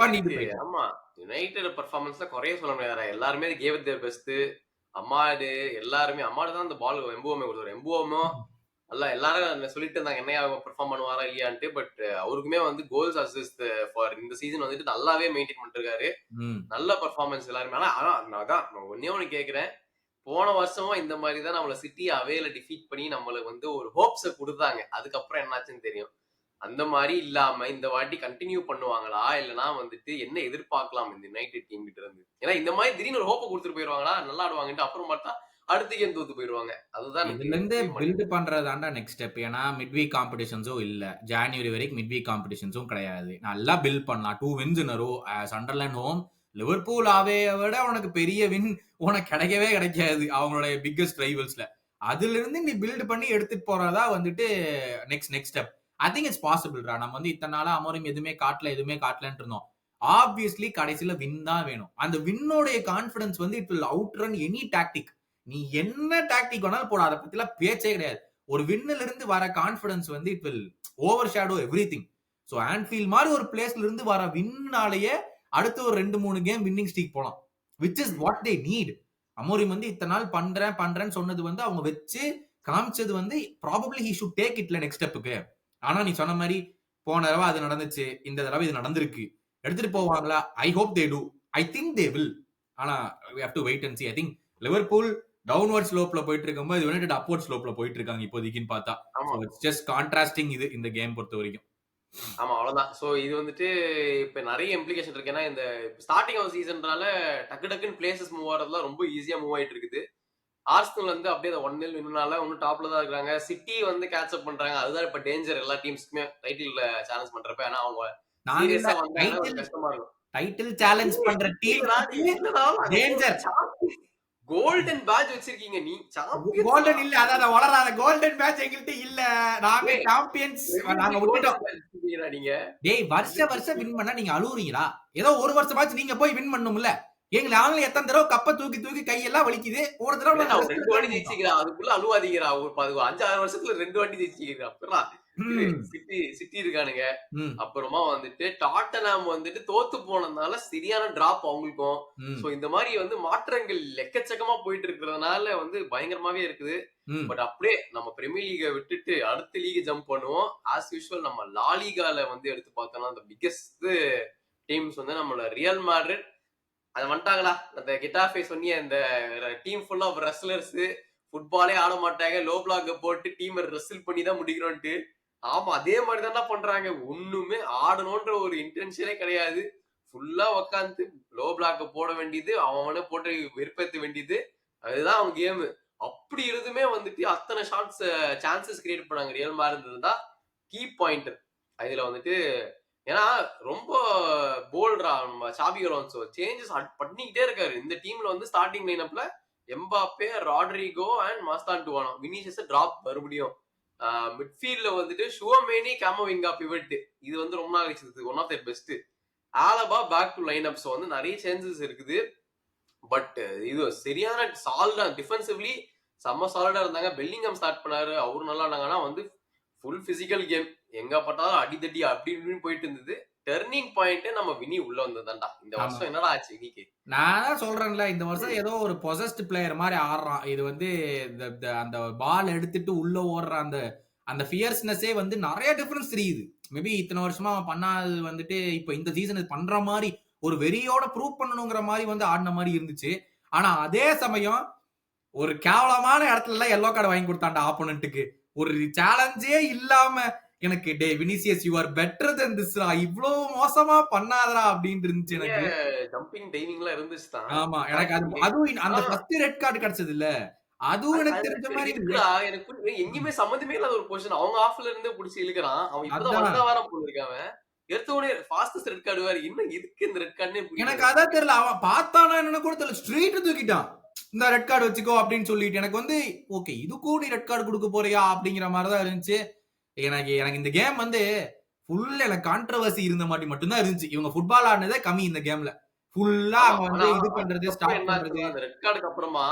பண்ணிட்டு எழுதிருக்கு. போயிட்டான். ஆமா. யுனைட்டட் பெர்ஃபார்மன்ஸ்ல குறையே சொல்ல முடியாதுடா. எல்லாருமே கேவ் இட் தியர் பெஸ்ட். அம்மாடு எல்லாருமே அம்மாடு தான் அந்த பால் எம்புவமே கொடுத்தாரு. எம்புவமும் எல்லாரும் சொல்லிட்டு இருந்தாங்க என்னையா பெர்ஃபார்ம் பண்ணுவாரா இல்லையான்ட்டு. பட் அவருக்குமே வந்து கோல்ஸ் அசிஸ்ட் ஃபார் இந்த சீசன் வந்துட்டு நல்லாவே மெயின்டைன் பண்ணிருக்காரு. நல்ல பெர்ஃபார்மன்ஸ் எல்லாருமே. ஆனா அதான் நான் ஒண்ணே ஒண்ணு கேக்குறேன். போன வருஷமும் இந்த மாதிரி தான் நம்மள சிட்டி அவேல டிஃபீட் பண்ணி நம்மளுக்கு வந்து ஒரு ஹோப்ஸ குடுத்தாங்க. அதுக்கப்புறம் என்னாச்சுன்னு தெரியும். அந்த மாதிரி இல்லாம இந்த வாட்டி கண்டினியூ பண்ணுவாங்களா இல்லனா வந்துட்டு என்ன எதிர்பார்க்கலாம் இந்த யுனைடெட் டீம் கிட்ட இருந்து? ஏன்னா இந்த மாதிரி திடீர்னு ஒரு ஹோப்ப குடுத்துட்டு போயிருவாங்களா நல்லா ஆடுவாங்கன்ட்டு அப்புறம் பார்த்தா அடுத்த கேம் தோத்து போயிருவாங்க. அதுதான் எனக்கு இதுல இருந்து புரிய மாட்டேங்குது. பில்ட் பண்றதாண்டா நெக்ஸ்ட் ஸ்டெப். ஏன்னா மிட் வீக் காம்படிஷன்ஸும் இல்ல. ஜான்வரி வரைக்கும் மிட் வீக் காம்படிஷன்ஸும் கிடையாது. நல்லா பில்ட் பண்ணலாம். 2 wins in a row. Sunderland home. Liverpool அவேய விட உனக்கு பெரிய வின் உனக்கு கிடைக்கவே கிடைக்காது. அவங்களுடைய பிக்கஸ்ட் ரைவல்ஸ்ல. அதுல இருந்து நீ பில்ட் பண்ணி எடுத்துட்டு போறதா வந்துட்டு next step. I think it's பாசிபிள்ரா. நம்ம வந்து இத்தனை நாளா அமோரிம் எதுவுமே காட்டலன்னு இருந்தோம். ஆப்வியஸ்லி கடைசியில வின் தான் வேணும். அந்த வின்னோடைய கான்பிடன்ஸ் வந்து it will out run any tactic. நீ என்ன டாக்டிக் வேணாலும் போட, அதை பத்திலாம் பேச்சே கிடையாது. ஒரு வின்னுல இருந்து வர கான்பிடன்ஸ் வந்து it will overshadow everything. So Anfield மாதிரி ஒரு பிளேஸ்ல இருந்து வர வின்னாலேயே அடுத்து ஒரு 2-3 கேம் வின்னிங் ஸ்ட்ரீக் போலாம். Which is what they need. Amorim வந்து இத்தனை நாள் பண்றேன்னு சொன்னது வந்து அவங்க வச்சு காமிச்சது வந்து ப்ராபபிளி ஹி ஷுட் டேக் இட்ல நெக்ஸ்ட் ஸ்டெப்புக்கு. ஆனா நீ சொன்ன மாதிரி போன தடவை அது நடந்துச்சு, இந்த தடவை இது நடந்திருக்கு. எடுத்துட்டு போவாங்களா? I hope they do. I think they will. ஆனா we have to wait and see. I think Liverpool downward ஸ்லோப்ல போயிட்டு இருக்கும்போது யுனைடெட் அப்வர்ட் ஸ்லோப்ல போயிட்டு இருக்காங்க இப்போதைக்குன்னு பார்த்தா. ஆமா. சோ இட்ஸ் ஜஸ்ட் கான்ட்ராஸ்டிங் இது இந்த கேம் பொறுத்த வரைக்கும். ஆமா அவ்வளவுதான். சோ இது வந்துட்டு இப்ப நிறைய இம்ப்ளிகேஷன் இருக்கு. ஏன்னா இந்த ஸ்டார்டிங் ஆஃப் சீசன்னால டக்கு டக்குன்னு பிளேசஸ் மூவ் ஆறதுலாம் ரொம்ப ஈஸியா மூவ் ஆயிட்டு இருக்குது. ஆர்சனல் வந்து அப்படியே 1-0 வின்னால இன்னும் டாப்ல தான் இருக்காங்க. சிட்டி வந்து கேட்ச் அப் பண்றாங்க. அதுதான் இப்ப டேஞ்சர் எல்லா டீம்ஸ்க்குமே டைட்டில்ல சேலஞ்ச் பண்றப்ப. ஏன்னா அவங்க நாங்க இல்ல சீரியஸா வந்தாங்கன்னா டைட்டில் கொஞ்சம் கஷ்டமா இருக்கும். டைட்டில் சேலஞ்ச் பண்ற டீம் டேஞ்சர். கோல்டன் பேட்ச் வச்சிருக்கீங்க நீ கோல்டன் இல்ல, அதான் வளராத கோல்டன் பேட்ச் எங்கள்கிட்ட இல்ல. நாங்க சாம்பியன்ஸ் நாங்க விட்டுட்டோம். நீங்க டேய் வருஷம் வின் பண்ணா நீங்க அழுவுறீங்களா? ஏதோ ஒரு வருஷமாச்சு நீங்க போய் வின் பண்ணணும்ல. எங்களை அவங்கள எத்தனை தடவை கப்ப தூக்கி தூக்கி கையெல்லாம் வலிக்குது. ஒரு தடவை 2 வாட்டி ஜெயிச்சிக்கிறா. அதுக்குள்ள அழுவாதீங்கடா. ஒரு 5-6 வருஷத்துல 2 வாட்டி ஜெயிச்சிக்கிறா. சிட்டி இருக்கானுங்க. அப்புறமா வந்துட்டு டாட்டனாம் வந்துட்டு தோத்து போனதுனால சரியான டிராப் அவங்களுக்கும். சோ இந்த மாதிரி வந்து மாற்றங்கள் எக்கச்சக்கமா போயிட்டு இருக்கிறதுனால வந்து பயங்கரமாவே இருக்குது. பட் அப்படியே நம்ம பிரீமியர் லீக விட்டுட்டு அடுத்த லீக் ஜம்ப் பண்ணுவோம். ஆஸ் யூசுவல் நம்ம லா லீகால வந்து எடுத்து பார்த்தோம்னா அந்த பிக்கஸ்ட் டீம்ஸ் வந்து நம்மளோட ரியல் மேட்ரிட். அது வந்துட்டாங்களா அந்த கெட்டாஃபே சொன்னிய இந்த டீம் ஃபுல் ஆஃப் ரெஸ்லர்ஸ் ஃபுட்பாலே ஆட மாட்டாங்க. லோ பிளாக் போட்டு டீம் ரெஸ்ல் பண்ணி தான் முடிக்கிறோம்ட்டு. ஆமா அதே மாதிரி தான் பண்றாங்க. ஒண்ணுமே ஆடணும்ன்ற ஒரு இன்டென்ஷனே கிடையாது. ஃபுல்லா உட்காந்து லோ பிளாக் போட வேண்டியது, அவனே போட்டு வெறுப்பேற்ற வேண்டியது. அதுதான் அவங்க கேம். அப்படி இருந்துமே வந்துட்டு அத்தனை ஷாட்ஸ் சான்சஸ் கிரியேட் பண்ணாங்க ரியல் மேட்ரிட் தான் கீ பாயிண்ட். அதுல வந்துட்டு ஏன்னா ரொம்ப போல்டா நம்ம சாபி அலோன்சோ சேஞ்சஸ் பண்ணிக்கிட்டே இருக்காரு. இந்த டீம்ல வந்து ஸ்டார்டிங் லைனப்ல Mbappe, Rodrygo and Mastantuono, Vinicius drop மறுபடியும். மிட்ஃபீல்ட்ல வந்துட்டு ஷுவமேனி, காமோவிங்கா பிவட். இது வந்து ரொம்ப நாள் கழிச்சது. One of the best. Alaba back to line up. So வந்து நிறைய சேஞ்சஸ் இருக்குது. பட் இது சரியான சாலிடா டிஃபென்சிவ்லி செம்ம சாலிடா இருந்தாங்க. பெல்லிங்ஹாம் ஸ்டார்ட் பண்ணாரு. அவரு நல்லா இருந்தாங்கன்னா வந்து ஃபுல் பிசிக்கல் கேம். எங்க பார்த்தாலும் அடிதடி அப்படி இப்படின்னு போயிட்டு இருந்தது. டர்னிங் பாயிண்ட் நம்ம வினி உள்ள வந்ததுதான்டா. இந்த வருஷம் என்னடா ஆச்சு வினிக்கு? நான் தான் சொல்றேன்ல, இந்த வருஷம் ஏதோ ஒரு பொசஸ்ட் பிளேயர் மாதிரி ஆடுறான். இது வந்து அந்த பால் எடுத்துட்டு உள்ள ஓடுற அந்த ஃபியர்ஸ்னஸே வந்து நிறைய டிஃபரன்ஸ் தெரியுது. மேபி இத்தனை வருஷமா அவன் பண்ணாது வந்துட்டு இப்ப இந்த சீசன் பண்ற மாதிரி ஒரு வெறியோட ப்ரூவ் பண்ணணுங்கிற மாதிரி வந்து ஆடின மாதிரி இருந்துச்சு. ஆனா அதே சமயம் ஒரு கேவலமான இடத்துல எல்லாம் எல்லோ கார்டு வாங்கி கொடுத்தாண்டா ஆப்போனன்ட்டுக்கு. ஒரு சேலஞ்சே இல்லாம எனக்கு டே வினிசியஸ் யூ ஆர் பெட்டர் தென் திஸ்ரா, இவ்ளோ மோசமா பண்ணாதடா அப்படின்னு இருந்துச்சு எனக்கு. ஜம்பிங் டைவிங்லாம் இருந்துச்சு தான். ஆமா எனக்கு அதுவும் அந்த ஃபர்ஸ்ட் ரெட் கார்டு கிடைச்சது இல்ல, அதுவும் எனக்கு தெரிஞ்ச மாதிரி எனக்கு எங்கேயுமே சம்மந்தமே இல்லாத ஒரு பொசிஷன். அவங்க ஆஃப்ல இருந்து புடிச்சு இழுக்கிறான். அவன் இப்பதான் வந்தா வாரம் போயிருக்கான். எடுத்தோடனே ஃபாஸ்டஸ்ட் ரெட் கார்டு வேற. இன்னும் எதுக்கு இந்த ரெட் கார்டுனே எனக்கு அதான் தெரியல. அவன் பார்த்தானா என்னன்னு கூட தெரியல, ஸ்ட்ரெயிட் தூக்கிட்டான். இந்த ரெட் கார்டு வச்சுக்கோ அப்படின்னு சொல்லிட்டு எனக்கு வந்து ஓகே இதுக்கும் நீ ரெட் கார்டு கொடுக்க போறியா அப்படிங்கிற மாதிரிதான் இருந்துச்சு. எனக்கு இந்த கேம் வந்து ஃபுல் எனக்கு கான்ட்ரவர்சி இருந்த மாதிரி மட்டும்தான் இருந்துச்சு. இவங்க ஃபுட்பால் ஆடினதே கம்மி இந்த கேம்ல. ஃபுல்லா ஆமா. அங்க ஆனா வந்து இது பண்றது, அதுக்கப்புறம் ஸ்டாப் பண்றது. என்னாச்சுன்னா, அந்த ரெட் கார்டுக்கு அப்புறமா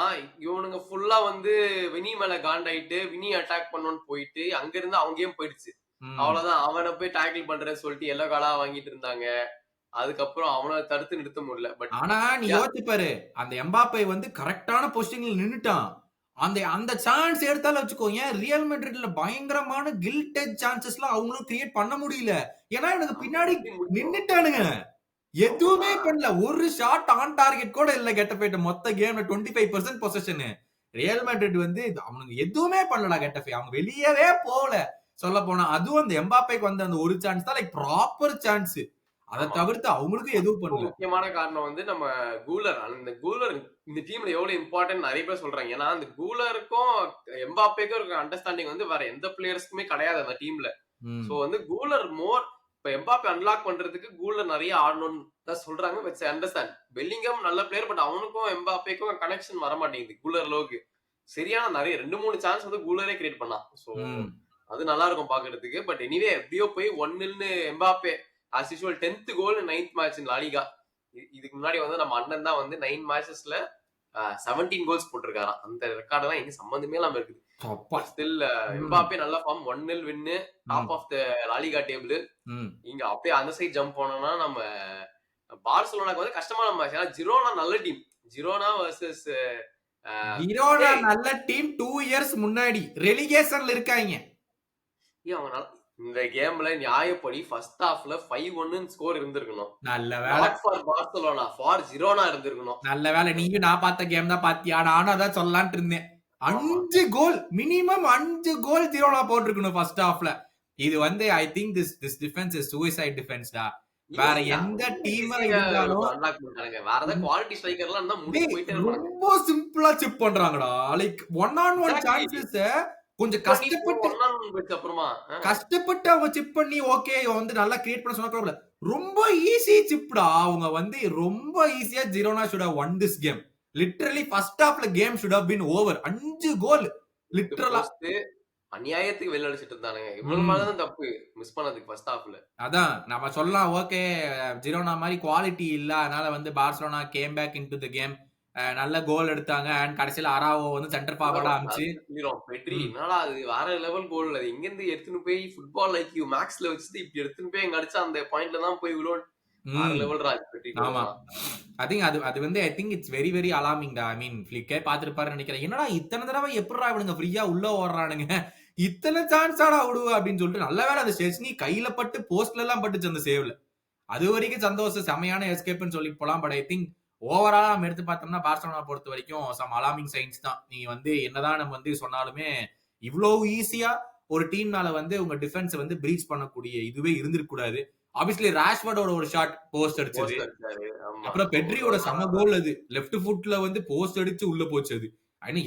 இவனுங்க ஃபுல்லா வந்து வினி மேல காண்டாயிட்டு, வினி அட்டாக் பண்ணணும்னு போயிட்டு, அங்கிருந்து அவங்க கேம் போயிடுச்சு. ம். அவ்வளவுதான். அவன போய் டாக்கிள் பண்றேன்னு சொல்லிட்டு எல்லோ கார்டா வாங்கிட்டு இருந்தாங்க. அதுக்கப்புறம் அவன தடுத்து நிறுத்த முடியல. பட் ஆனா, நீ யா யோசிச்சு பாரு. அந்த எம்பாப்பே வந்து கரெக்ட்டான பொசிஷன்ல நின்னுட்டான். அந்த அந்த சான்ஸ் எடுத்தாலும் வச்சுக்கோயேன், ரியல் மேட்ரிட்ல பயங்கரமான கில்டெட் சான்ஸஸ்லாம் அவங்களும் கிரியேட் பண்ண முடியல. ஏன்னா, இவனுங்க ஆமா. பின்னாடி எப்படி முடியும்? நின்னுட்டானுங்க. எதுவுமே அவ்வளவுதான். பண்ணல. ஒரு ஷாட் ஆன் டார்கெட் கூட இல்ல கெட்டஃபேட்ட மொத்த கேம்ல 25% பொசஷனு. ரியல் மேட்ரிட் வந்து அவனுங்க எதுவுமே பண்ணலடா கெட்டஃபே. அவங்க வெளியவே போல. சொல்லப்போனா. அதுவும் அந்த எம்பாப்பேக்கு வந்த அந்த ஒரு சான்ஸ் தான் லைக் ப்ராப்பர் சான்ஸ். அத ஆமா. தவிர்த்து அவங்களுக்கும் எதுவும் ரொம்ப பண்ணல. முக்கியமான காரணம் வந்து நம்ம கூலர். அந்த கூலர் இந்த டீம்ல எவ்வளவு இம்பார்ட்டன்ட் நெறைய பேர் சொல்றாங்க. ஏன்னா, அந்த கூலருக்கும் எம்பாப்பேக்கும் இருக்க அண்டர்ஸ்டாண்டிங் வந்து வேற எந்த பிளேயர்ஸ்க்குமே கிடையாது அந்த டீம்ல. சோ ம். வந்து கூலர் மோர் இப்ப எம்பாப்பே அன்லாக் பண்றதுக்கு கூலர் நெறைய ஆடணும்னு தான் சொல்றாங்க. Which I understand. பெல்லிங்ஹாம் நல்ல பிளேயர். பட் அவனுக்கும் எம்பாப்பேக்கும் கனெக்ஷன் வர மாட்டேங்குது. கூலர் அளவுக்கு. சரியான நெறைய 2, 3 சான்ஸ் வந்து கூலரே கிரியேட் பண்ணான். சோ ம். அது நல்லா இருக்கும் பாக்குறதுக்கு. பட் எனிவே எப்படியோ போய் 1-0ன்னு Mbappe as usual 10th goal 9th match in La Liga. இதுக்கு முன்னாடி வந்து நம்ம அண்ணன் தான் வந்து 9 மேட்சஸ்ல 17 கோல்ஸ் போட்டிருக்காராம். அந்த ரெக்கார்ட் எல்லாம் எங்க சம்பந்தமே இல்லாம இருக்குது. அப்பா! But still hmm. எம்பாப்பே நல்ல form 1-0 win top hmm. Of the LaLiga table. Hmm. இங்க அப்படியே அந்த சைடு ஜம்ப் போனோம்னா நம்ம பார்சலோனாக்கு வந்து கஷ்டமான மேட்ச். ஏன்னா ஜிரோனா நல்ல டீம். ஜிரோனா வர்சஸ் ஜிரோனா டேய் நல்ல டீம் 2 இயர்ஸ் முன்னாடி. ரெலிகேஷன்ல இருக்காய்ங்க. அவங்க இந்த கேம்ல நியாயப்படி ஃபர்ஸ்ட் ஹாஃப்ல 5-1 ஸ்கோர் இருந்திருக்கணும். நல்ல வேள. Not for Barcelona, for Girona இருந்திருக்கணும். நல்ல வேள. நீயும் நான் பார்த்த கேம் தான் பார்த்தியா? நானும் அதான் சொல்லலான்ட்டு இருந்தேன். ஆமா. 5 கோல். மினிமம் 5 கோல் ஜிரோனா போட்டிருக்கணும் ஃபர்ஸ்ட் ஹாஃப்ல. இது வந்து I think this defence is suicide defence டா. வேற எந்த டீமா இருந்தாலும் அன்லாக் பண்ணிட்டானுங்க. வேற ஏதாவது குவாலிட்டி ஸ்ட்ரைக்கர்லாம் இருந்தா முடிச்சு டேய் போயிட்டே இருப்பானுங்க. ரொம்ப சிம்பிளா சிப் பண்றாங்கடா. Like one on one exactly. சான்சஸ கொஞ்சம் பண்ணி கஷ்டப்பட்டு ஒன் ஆன் ஒன் போயிடுச்சு அப்புறமா. கஷ்டப்பட்டு அவங்க சிப் பண்ணி ஓகே வந்து நல்லா கிரியேட் பண்ண சொன்னா கூட ரொம்ப ஈஸி சிப்டா. அவங்க வந்து ரொம்ப ஈஸியா Girona should have won this game. Literally first ஹாஃப்ல game should have been over. 5 goal 2 லிட்டரலா. போஸ்ட் அநியாயத்துக்கு வெளில அடிச்சிட்டு இருந்தானுங்க. இவனுங்க மேல ம். தான் தப்பு. மிஸ் பண்ணதுக்கு ஃபர்ஸ்ட் ஹாஃப்ல. அதான் நம்ம சொல்லலாம் ஓகே ஜிரோனா மாரி குவாலிட்டி இல்ல. அதனால வந்து Barcelona game back into the game. நல்ல கோல் எடுத்தாங்க. அண்ட் கடைசில அராவோ வந்து சென்டர் ஃபார்வர்டா அனுப்பிச்சு பெட்ரி ம். என்னடா அது வேற லெவல் கோல். அது எங்கிருந்து எடுத்துன்னு போய் ஃபுட்பால் ஐக்யூ மேக்ஸ்ல வச்சுட்டு இப்படி எடுத்துன்னு போய் எங்க அடிச்சா அந்த பாயிண்ட்ல தான் போய் விழும். வேற ம். லெவல்ரா பெட்ரி கோல் ஆமா. எல்லாம். ஐ திங்க் அது வந்து ஐ think it's very very alarming டா. ஐ மீன் ஃபிளிக்கே பார்த்திருப்பாருன்னு நினைக்கிறேன். என்னடா இத்தனை தடவை எப்புட்றா இவனுங்க ஃப்ரீயா உள்ள ஓடுறானுங்க. இத்தனை சான்ஸாடா விடுவ அப்படின்னு சொல்லிட்டு நல்ல வேளை அந்த செஸ்னி கையில பட்டு போஸ்ட்ல எல்லாம் பட்டுச்சு அந்த சேவ்ல. அது வரைக்கும் சந்தோஷம் செமையான எஸ்கேப்னு சொல்லி போலாம். பட் ஐ திங்க் ஓவராலா நம்ம எடுத்து பார்த்தோம்னா பார்சலோனா பொறுத்த வரைக்கும் சம் அலார்மிங் சைன்ஸ் தான். நீ வந்து என்னதான் நம்ம வந்து சொன்னாலுமே இவ்வளவு ஈஸியா ஒரு டீம்னால வந்து உங்க டிஃபென்ஸ் வந்து பிரீச் பண்ணக்கூடிய இதுவே இருந்திருக்க கூடாது. ஆப்வியஸ்லி ராஷ்வர்டோட ஒரு ஷாட் போஸ்ட் அடிச்சது. போஸ்ட் அடிச்சாரு. ஆமா. அப்புறம் பெட்ரியோட அவரோட செம கோல் அது. லெஃப்ட் ஃபுட்ல வந்து போஸ்ட் அடிச்சு உள்ள போச்சு அது.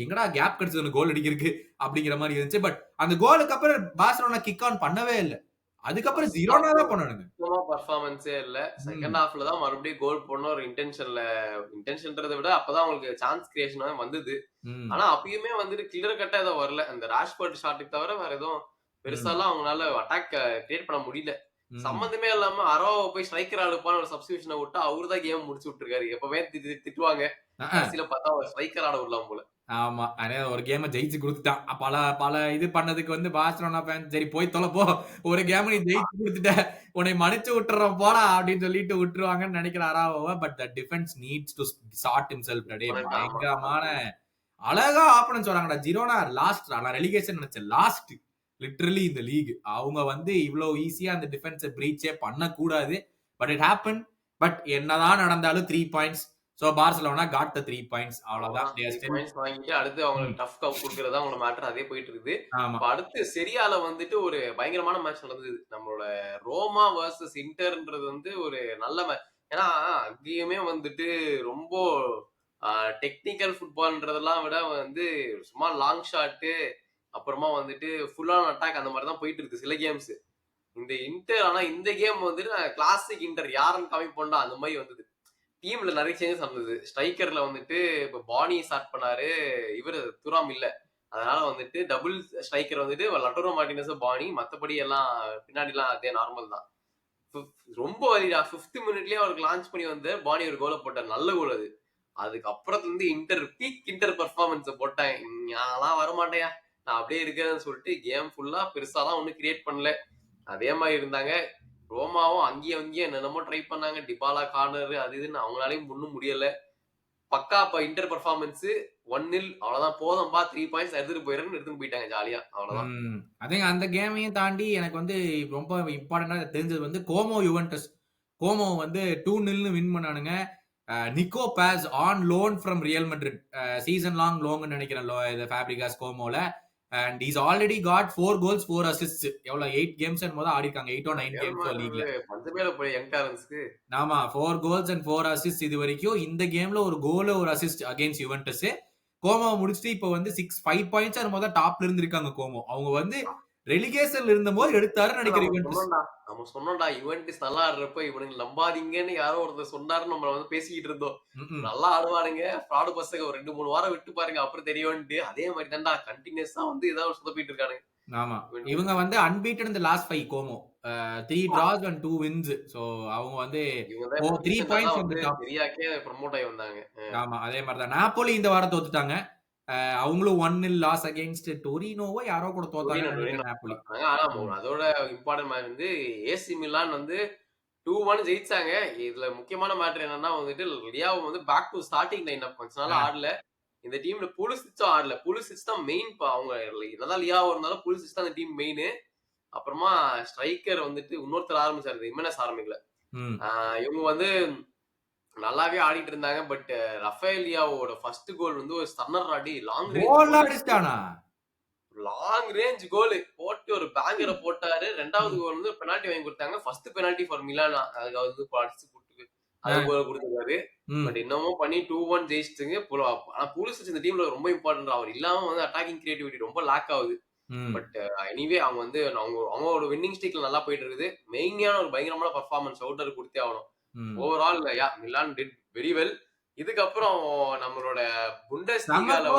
எங்கடா கேப் கிடைச்சது அந்த கோல் அடிக்கிறதுக்கு அப்படிங்கிற மாரி இருந்துச்சு. பட் அந்த கோலுக்கு அப்புறம் பார்சலோனா கிக் ஆன் பண்ணவே இல்ல. அதுக்கப்புறம் ஃபர்ஸ்ட் ஜிரோனா ஹாஃப்ல தான் பண்ணானுங்க. சுத்தமா பெர்ஃபார்மன்ஸே இல்ல. செகண்ட் ம். ஹாஃப்ல தான் மறுபடியும் கோல் போடணும் ஒரு இன்டென்ஷன்றத விட அப்பதான் அவங்களுக்கு சான்ஸ் கிரியேஷன் வந்தது. ம். ஆனா அப்பயுமே வந்துட்டு கிளியர் கட்டா எதுவும் வரல. அந்த ராஷ்போர்ட் ஷாட்டுக்கு தவிர வேற எதுவும் ம். பெருசாலாம் அவங்களால அட்டாக் கிரியேட் பண்ண முடியல. ம். சம்பந்தமே இல்லாம அரோவா போய் ஸ்ட்ரைக்கர் ஆடுப்பான்னு ஒரு சப்ஸ்டிடியூஷன விட்டா அவரு தான் கேம் முடிச்சு விட்டுருக்காரு. எப்பவுமே திட்டுவாங்க. கடைசில பார்த்தா அவர் ஸ்ட்ரைக்கர் ஆட விடலாம் போல. ஆமா. ஒரு கேம ஜெயிச்சு குடுத்துட்டான். பல பல இது பண்ணதுக்கு வந்து பார்சலோனா ஃபேன் சரி போய் தொல போ. ஒரு கேம நீ ஜெயிச்சு குடுத்துட்ட. உன்னை மன்னிச்சு விட்டுர்றோம் போடா அப்படின்னு சொல்லிட்டு விட்டுருவாங்கன்னு நினைக்கிற அராவோவ. But the defence needs to sort himself day. ஆமா. பயங்கரமான அழகா ஆப்பனன்ஸ் வராங்கடா. ஜிரோனா லாஸ்ட் நான் ரெலிகேஷன் நினைச்சேன். லாஸ்ட் லிட்டரலி இந்த லீக். அவங்க வந்து இவ்வளவு ஈஸியா அந்த டிஃபென்ஸ பிரீச்சே பண்ணக்கூடாது. But it happen. பட் என்னதான் நடந்தாலும் 3 பாயிண்ட்ஸ். சோ பார்சலோனா காட் த 3 பாயிண்ட்ஸ். அவ்வளவுதான். அவ்வளவுதான். தே ஆர் 3 ஸ்டில் பாயிண்ட்ஸ் வாங்கிட்டு அடுத்து ம். அவங்களுக்கு டஃப் கப் குடுக்குறது அவங்களோட மேட்டர் அதே போயிட்டு இருக்குது. ஆமா. இப்ப அடுத்து செரியால வந்துட்டு ஒரு பயங்கரமான மேட்ச் நடந்தது. நம்மளோட ரோமா வர்சஸ் இன்டர்ன்றது வந்து ஒரு நல்ல மேட்ச். ஏன்னா அங்கேயுமே வந்துட்டு ரொம்ப டெக்னிக்கல் ஃபுட்பால்ன்றதெல்லாம் விட வந்து சும்மா லாங் ஷாட்டு அப்புறமா வந்துட்டு ஃபுல் ஆன் அட்டாக் அந்த மாதிரி தான் போயிட்டு இருக்கு சில கேம்ஸ். இந்த இன்டர் ஆனா இந்த கேம் வந்துட்டு கிளாசிக் இன்டர் யாருன்னு காமிப்போம்டா அந்த மாதிரி வந்தது. டீம்ல நிறைய சேஞ்சஸ் நடந்தது. ஸ்ட்ரைக்கர்ல வந்துட்டு இப்ப பானி ஸ்டார்ட் பண்ணாரு. இவரு துராம் இல்ல. அதனால வந்துட்டு டபுள் ஸ்ட்ரைக்கர் வந்துட்டு லட்டோரோ மார்டினஸ், பானி மத்தபடி எல்லாம் பின்னாடிலாம் அதே நார்மல் தான். ரொம்ப வலிடா. 5த் மினிட்லயே அவருக்கு லான்ச் பண்ணி வந்து பாணி ஒரு கோல போட்டார். நல்ல கோல் அது. அதுக்கப்புறத்துல இருந்து பீக் இன்டர் பெர்ஃபார்மன்ஸ போட்டாங்க. நான்லாம் வரமாட்டேன்யா. நான் அப்படியே இருக்கேன்னு சொல்லிட்டு கேம் ஃபுல்லா பெருசாலாம் ஒண்ணும் கிரியேட் பண்ணல. அதே மாரி இருந்தாங்க. ரோமாவும் அங்கேயும் அங்கேயும் என்னென்னமோ ட்ரை பண்ணாங்க. டிபாலா கார்னர் அது இதுன்னு அவங்களாலயும் ஒண்ணும் முடியல. பக்கா இன்டர் பெர்ஃபார்மன்ஸ் 1-0 அவ்வளவுதான் போதும்பா 3 பாயிண்ட்ஸ் எடுத்துட்டு போயிடுறேன்னு எடுத்துட்டு போயிட்டாங்க ஜாலியா. அவ்வளவுதான். அதேங்க அந்த கேமையும் தாண்டி எனக்கு வந்து ரொம்ப இம்பார்ட்டன்டா தெரிஞ்சது வந்து கோமோ யுவென்டஸ். கோமோ வந்து 2-0 வின் பண்ணானுங்க. Nico Paz on loan from Real Madrid. Season long லோன்னு நினைக்கிறேன் இது ஃபேப்ரிகாஸ் கோமோல. And is already got 4 goals 4 assists. எவ்வளவு 8 கேம்ஸ் என்னமோ ஆடி இருக்காங்க. 8 or 9 கேம்ஸ் லீக்ல. பஞ்சமேல போய் யங் டாலன்ட்ஸ்க்கு. ஆமா 4 கோல்ஸ் அண்ட் 4 அசிஸ்ட் இது வரைக்கும். இந்த கேம்ல ஒரு கோல் ஒரு அசிஸ்ட் அகைன்ஸ்ட் யுவென்டஸ். கோமோ முடிச்சுட்டு இப்ப வந்து 5 பாயிண்ட்ஸ் என்னமோ தான் டாப்ல இருந்திருக்காங்க கோமோ. அவங்க வந்து ரெலிகேஷன்ல இருந்தபோது எடுத்தாருன்னு நினைக்கிறேன் யுவென்டஸ். நம்ம சொன்னோம்டா யுவென்டஸ் நல்லா ஆடுறப்ப இவனுங்க நம்பாதீங்கன்னு யாரோ ஒருத்தர் சொன்னாரு நம்ம வந்து பேசிக்கிட்டு இருந்தோம். நல்லா ஆடுவானுங்க ஃப்ராடு பசங்க ஒரு 2-3 வாரம் விட்டு பாருங்க அப்புறம் தெரியும்ட்டு. அதே மாதிரி தான்டா கண்டினியூஸா வந்து ஏதாவது சொதப்பிட்டு இருக்கானுங்க. ஆமா இவங்க வந்து அன்பீட்டன் இந்த last 5 Como 3 draws and 2 wins. So அவங்க வந்து 3 பாயிண்ட்ஸ் வந்து டாப். சரியாக்கே ப்ரோமோட் ஆகி வந்தாங்க. ஆமா அதே மாதிரி தான் நாப்போலி இந்த வாரம் தோத்துட்டாங்க. அவங்களும் 1-0 லாஸ் அகைன்ஸ்ட் டொரினோவோ யாரோ கூட தோத்தாங்க நினைக்கிறேன் நாப்போலி. ஆனா அதோட இம்பார்ட்டன்ட் மேட்ச் வந்து ஏசி மிலான் வந்து 2-1 ஜெயிச்சாங்க. இதுல முக்கியமான மேட்டர் என்னன்னா வந்துட்டு லியாவோ வந்து back to starting line up கொஞ்ச நாள் ஆடல. இந்த டீம்ல புலிசிச்சும் ஆடல. புலிசிச் தான் மெயின். அவங்க என்னதான் லியாவோ இருந்தாலும் புலிசிச் தான் இந்த டீம் மெயின். அப்புறமா ஸ்ட்ரைக்கர் வந்துட்டு இன்னொருத்தர் ஆரம்பிச்சாரு இமெனஸ் ஆரம்பிக்கல. இவங்க வந்து நல்லாவே ஆடிட்டு இருந்தாங்க. பட் ரஃபேல் லியாவோட ஃபர்ஸ்ட் கோல் வந்து ஒரு ஸ்டன்னர் ஆடி லாங் ரேஞ்ச் கோல் போட்டு ஒரு பேங்கரை போட்டாரு. ரெண்டாவது கோல் வந்து பெனால்டி வாங்கி கொடுத்தாங்க. First penalty for Milan. அதுக்கு வந்து அடிச்சு கொடுத்து அது கோல் கொடுத்துருக்காரு. பட் இன்னமும் பண்ணி 2-1 ஜெயிச்சுங்க. ஆனா புலிசிச் இந்த டீம்ல ரொம்ப இம்பார்ட்டன்ட். அவர் இல்லாம வந்து அட்டாக்கிங் கிரியேட்டிவிட்டி ரொம்ப லாக் ஆகுது. பட் எனிவே அவங்க வந்து அவங்களோட வின்னிங் ஸ்ட்ரீக்ல நல்லா போயிட்டு இருக்குது. மெயினான ஒரு பயங்கரமான பெர்ஃபார்மன்ஸ் அவுட்டர் கொடுத்தே ஆகணும். Overall Milan did very well. இதுக்கப்புறம் நம்மளோட புண்டஸ்லீகால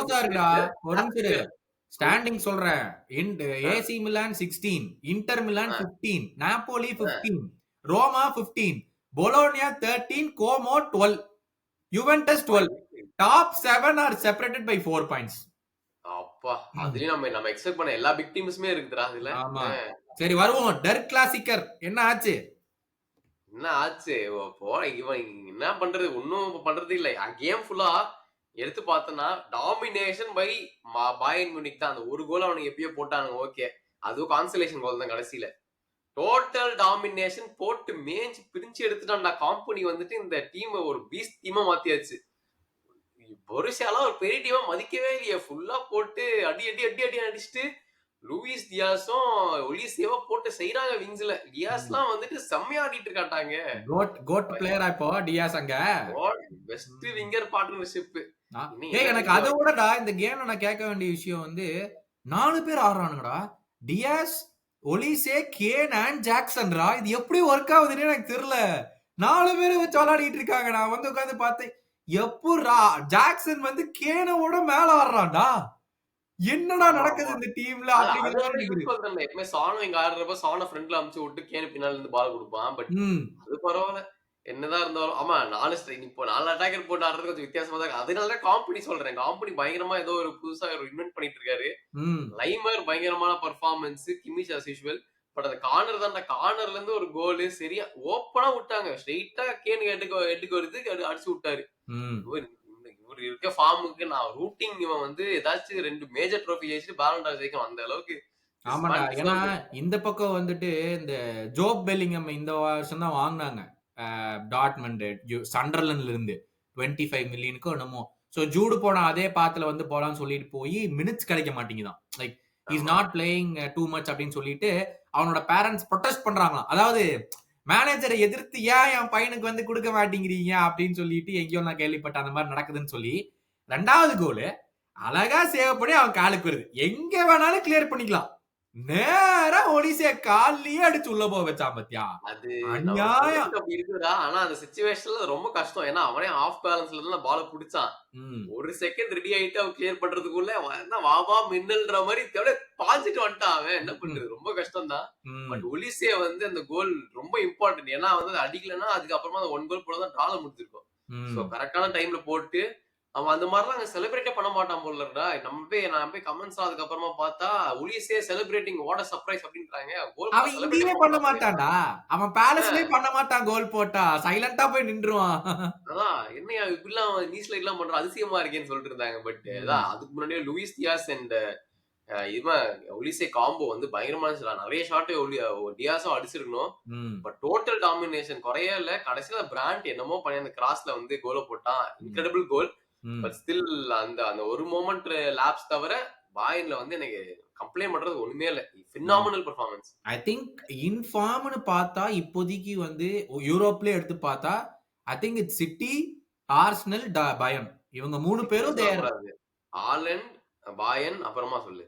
ஸ்டாண்டிங் சொல்றேன். AC Milan 16, inter Milan 15, Napoli 15, ரோமா 15, Bologna 13, Gomoh 12, Juventus 12. Top 7 are separated by 4 points. அப்பா அதுலயும் நம்ம எக்ஸ்பெக்ட் பண்ண எல்லா பிக் டீம்ஸ்மே இருக்குதுடா அதுல. ஆமா சரி வருவோம். டர் கிளாசிக்கர் என்ன ஆச்சு? இவன் என்ன பண்றது? ஒன்னும் பண்றது இல்ல. கேம் ஃபுல்லா எடுத்து பார்த்தனா டாமினேஷன் பை பாயர்ன் மியூனிக் தான். அந்த ஒரு கோல் அவனுக்கு எப்பயோ போட்டானுங்க. ஓகே அதுவும் கான்சலேஷன் கோல் தான் கடைசியில. டோட்டல் டாமினேஷன் போட்டு மேஞ்சி பிரிச்சு எடுத்துட்டான்டா. காம்பனி வந்துட்டு இந்த டீம் ஒரு பீஸ்ட் டீமா மாத்தியாச்சு. பொருஷாலாம் ஒரு பெரிய டீமா மதிக்கவே இல்லையே. ஃபுல்லா போட்டு அடி அடி அடி அடி அடிச்சுட்டு லூயிஸ் டியாஸும் ஒலிசியவா போட்டு செய்யறாங்க விங்ஸ்ல. டியாஸ்லாம் வந்துட்டு செம்மையா ஆடிட்டு இருக்காட்டாங்க. கோட் பிளேயரா இப்போ டியாஸ் அங்க பெஸ்ட் விங்கர் பார்ட்னர்ஷிப். எனக்கு அதை விடடா இந்த கேம்ல நான் கேட்க வேண்டிய விஷயம் வந்து 4 பேர் ஆடுறானுங்கடா. டியாஸ், ஒலிசே, கேன் அண்ட் ஜாக்சன்ரா. இது எப்படி ஒர்க் ஆகுதுன்னு எனக்கு தெரியல. 4 பேரை வச்சு விளையாடிட்டு இருக்காங்க. நான் வந்து உட்காந்து பார்த்தேன் எப்படா ஜாக்சன் வந்து கேனோட மேல ஆடுறான்டா. என்னடா நடக்குது இந்த டீம்ல அப்படிங்கறது. எப்பவுமே சானோ இங்க ஆடுறப்ப சானோ ஃப்ரண்ட்ல அமுச்சு விட்டு கேன் பின்னால இருந்து பால் கொடுப்பான். பட் அது பரவாயில்ல என்னதான் இருந்தாலும். ஆமா 4 இப்போ 4 அட்டாக்கர் போட்டு ஆடுறது கொஞ்சம் வித்தியாசமா தான். அதனால காம்பனி சொல்றேன். காம்பனி பயங்கரமா ஏதோ ஒரு புதுசா ஒரு இன்வென்ட் பண்ணிட்டு இருக்காரு. லைமர் பயங்கரமான பெர்ஃபார்மன்ஸ். கிமிச் as usual. பட் அந்த கார்னர் தான். கார்னர்ல இருந்து ஒரு கோல் சரியா ஓப்பனா விட்டாங்க. ஸ்ட்ரெயிட்டா கேன் எடுக்க வருது அடிச்சு விட்டாரு. இவர் இருக்க ஃபார்முக்கு நான் ரூட்டிங் இவன் வந்து ஏதாச்சும் 2 மேஜர் ட்ரோஃபி ஜெயிச்சுட்டு பாலன் டார் ஜெயிக்கும் அந்த அளவுக்கு. ஆமாடா ஏன்னா இந்த பக்கம் வந்துட்டு இந்த ஜோப் பெல்லிங்ஹாம் இந்த வருஷம் தான் வாங்கினாங்க டாட்மண்ட் சண்டர்லண்ட்ல இருந்து 25 மில்லியனுக்கு என்னமோ. சோ ஜூடு போன அதே பாத்துல வந்து போலான்னு சொல்லிட்டு போய் மினிட்ஸ் கிடைக்க மாட்டேங்குதான். Like is not playing too much அப்படின்னு சொல்லிட்டு அவனோட பேரண்ட்ஸ் ப்ரொடெஸ்ட் பண்றாங்களாம். அதாவது மேனேஜரை எதிர்த்து ஏன் என் பையனுக்கு வந்து கொடுக்க மாட்டேங்கிறீங்க அப்படின்னு சொல்லிட்டு எங்கேயோ நான் கேள்விப்பட்டேன் அந்த மாதிரி நடக்குதுன்னு சொல்லி. 2வது கோல் அழகா சேவ் பண்ணி அவன் காலுக்கு வருது. எங்க வேணாலும் கிளியர் பண்ணிக்கலாம். நேரா ஒலிசிய கால்லயே அடிச்சு உள்ள போக வச்சான் பாத்தியா? அது நம்ம அநியாயம். சொல்றதுக்கு அப்படி இருக்குடா. ஆனா அந்த சிச்சுவேஷன்ல ரொம்ப கஷ்டம். ஏன்னா அவனே ஆஃப் பேலன்ஸ்ல தான் பால புடிச்சான். ம். ஒரு செகண்ட் ரெடி ஆயிட்டு அவன் கிளியர் பண்றதுக்குள்ள அவன் என்ன வா வா மின்னல்ன்ற மாரி அப்படியே பாஞ்சிட்டு வந்துட்டான் அவன். என்ன ம். பண்றது? ரொம்ப கஷ்டம் தான். ம். பட் ஒலிசே வந்து அந்த கோல் ரொம்ப இம்பார்ட்டன்ட். ஏன்னா வந்து அது அடிக்கலன்னா அதுக்கப்புறமா அந்த 1 கோல் போல தான் டிரால முடிஞ்சிருக்கும். சோ ம். கரெக்ட்டான டைம்ல போட்டு அவன் அந்த மாரிலாம் அங்க செலிப்ரேட்டே பண்ண மாட்டான் போல இருக்குடா. நான் போய் கமெண்ட்ஸ் அதுக்கு அப்புறமா பார்த்தா, ஒலிஸே செலிப்ரேட்டிங் வாட் அ சர்ப்ரைஸ் அப்டின்றாங்க. கோல் போட்டா அவன் செலிப்ரேட்டே இங்கேயே பண்ண பண்ண மாட்டான். மாட்டான்டா. அவன் பேலஸ்லயே பண்ண மாட்டான் கோல் போட்டா. சைலன்ட்டா போய் நின்றுவான். அதான் என்னய்யா இப்படிலாம் நீ ஸ்லைட்லாம் பண்ற அதிசயமா இருக்கேன்னு சொல்லிட்டு இருந்தாங்க. பட் அதான் ம். அதுக்கு முன்னாடியே லூயிஸ் டியாஸ் அண்ட் இவன் ஒலிசே காம்போ வந்து பயங்கரமா இருந்துச்சுடா. நெறைய ஷாட் டியாஸும் அடிச்சிருக்கணும். ம். பட் டோட்டல் டாமினேஷன் குறையவே இல்ல. கடைசில பிராண்ட் என்னமோ பண்ணி அந்த கிராஸ்ல வந்து கோல போட்டான். ம். இன்கிரெடிபிள் கோல். ம். பட் ஸ்டில் அந்த அந்த ஒரு மொமெண்ட் லேப்ஸ் தவிர பாயன்ல வந்து எனக்கு கம்ப்ளைண்ட் பண்றது ஒண்ணுமே இல்ல. ம். Phenomenal performance. ஐ திங்க் இன்ஃபார்ம்னு பார்த்தா இப்போதைக்கு வந்து யூரோப்லயே எடுத்து பார்த்தா, ஐ think it's city, Arsenal, Bayern. இவங்க 3 சிட்டின்னு பேரும் சொல்லக்கூடாது. ஹாலண்ட், பாயன் அப்புறமா சொல்லு.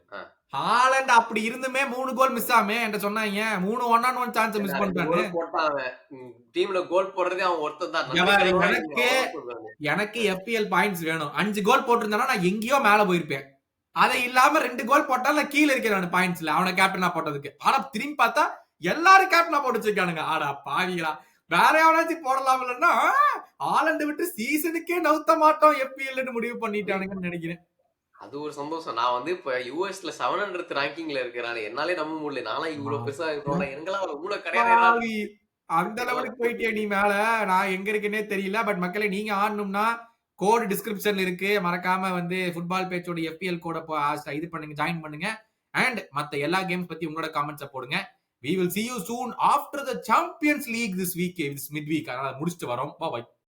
ஹாலண்ட் அப்படி இருந்துமே 3 கோல் மிஸ் ஆமே என்ட்ட சொன்னாய்ங்க. 3 ஒன் ஆன் ஒன் சான்ஸ் ஏன்டா மிஸ் 2 பண்ணிட்டான்னு. கோல் போட்டான் அவன். டீம்ல கோல் போடுறதே அவன் ஒருத்தன் தான். இங்க நன்றி பாரு கடனா நீங்க எனக்கு அவ்வளவுதான் சொல்றாங்க. எனக்கு FPL பாயிண்ட்ஸ் வேணும். 5 கோல் போட்டிருந்தானா நான் எங்கேயோ மேல போயிருப்பேன். அதை இல்லாம 2 கோல் போட்டா நான் கீழ இருக்கேன் நானு பாயிண்ட்ஸ்ல. அவன கேப்டனா போட்டதுக்கு. ஆனா திரும்பி பார்த்தா எல்லாரும் கேப்டனா போட்டு வச்சிருக்கானுங்க. அட பாவிகளா! வேற எவனாச்சும் போடலாம்லன்னா, ஹாலண்ட் விட்டு சீசனுக்கே நவுத்த மாட்டோம் FPLன்னு முடிவு பண்ணிட்டானுங்கன்னு நெனைக்கிறேன். அது ஒரு சந்தோஷம். நான் வந்து இப்ப யுஎஸ்ல 700th ரேங்கிங்ல இருக்கிறனால என்னாலே நம்ப முடியல. நான்லாம் இவ்ளோ பெருசா இருக்கிறோம்டா. எனக்கெல்லாம் இவ்ளோ கிடையாதுடா. பாவி! அந்த லெவலுக்கு போயிட்டியா நீ மேல? நான் எங்க இருக்கேன்னே தெரியல. பட் மக்களே நீங்க ஆடணும்னா, கோட் டிஸ்கிரிப்ஷன்ல இருக்கு. மறக்காம வந்து ஃபுட்பால் பேச்சோட FPL கோட இது பண்ணுங்க, ஜாயின் பண்ணுங்க. அண்ட் மத்த எல்லா கேம்ஸ் பத்தி உங்களோட கமெண்ட்ஸ போடுங்க. We will see you soon after the Champions League this week, this midweek. அதனால முடிச்சுட்டு வரோம். பாய்.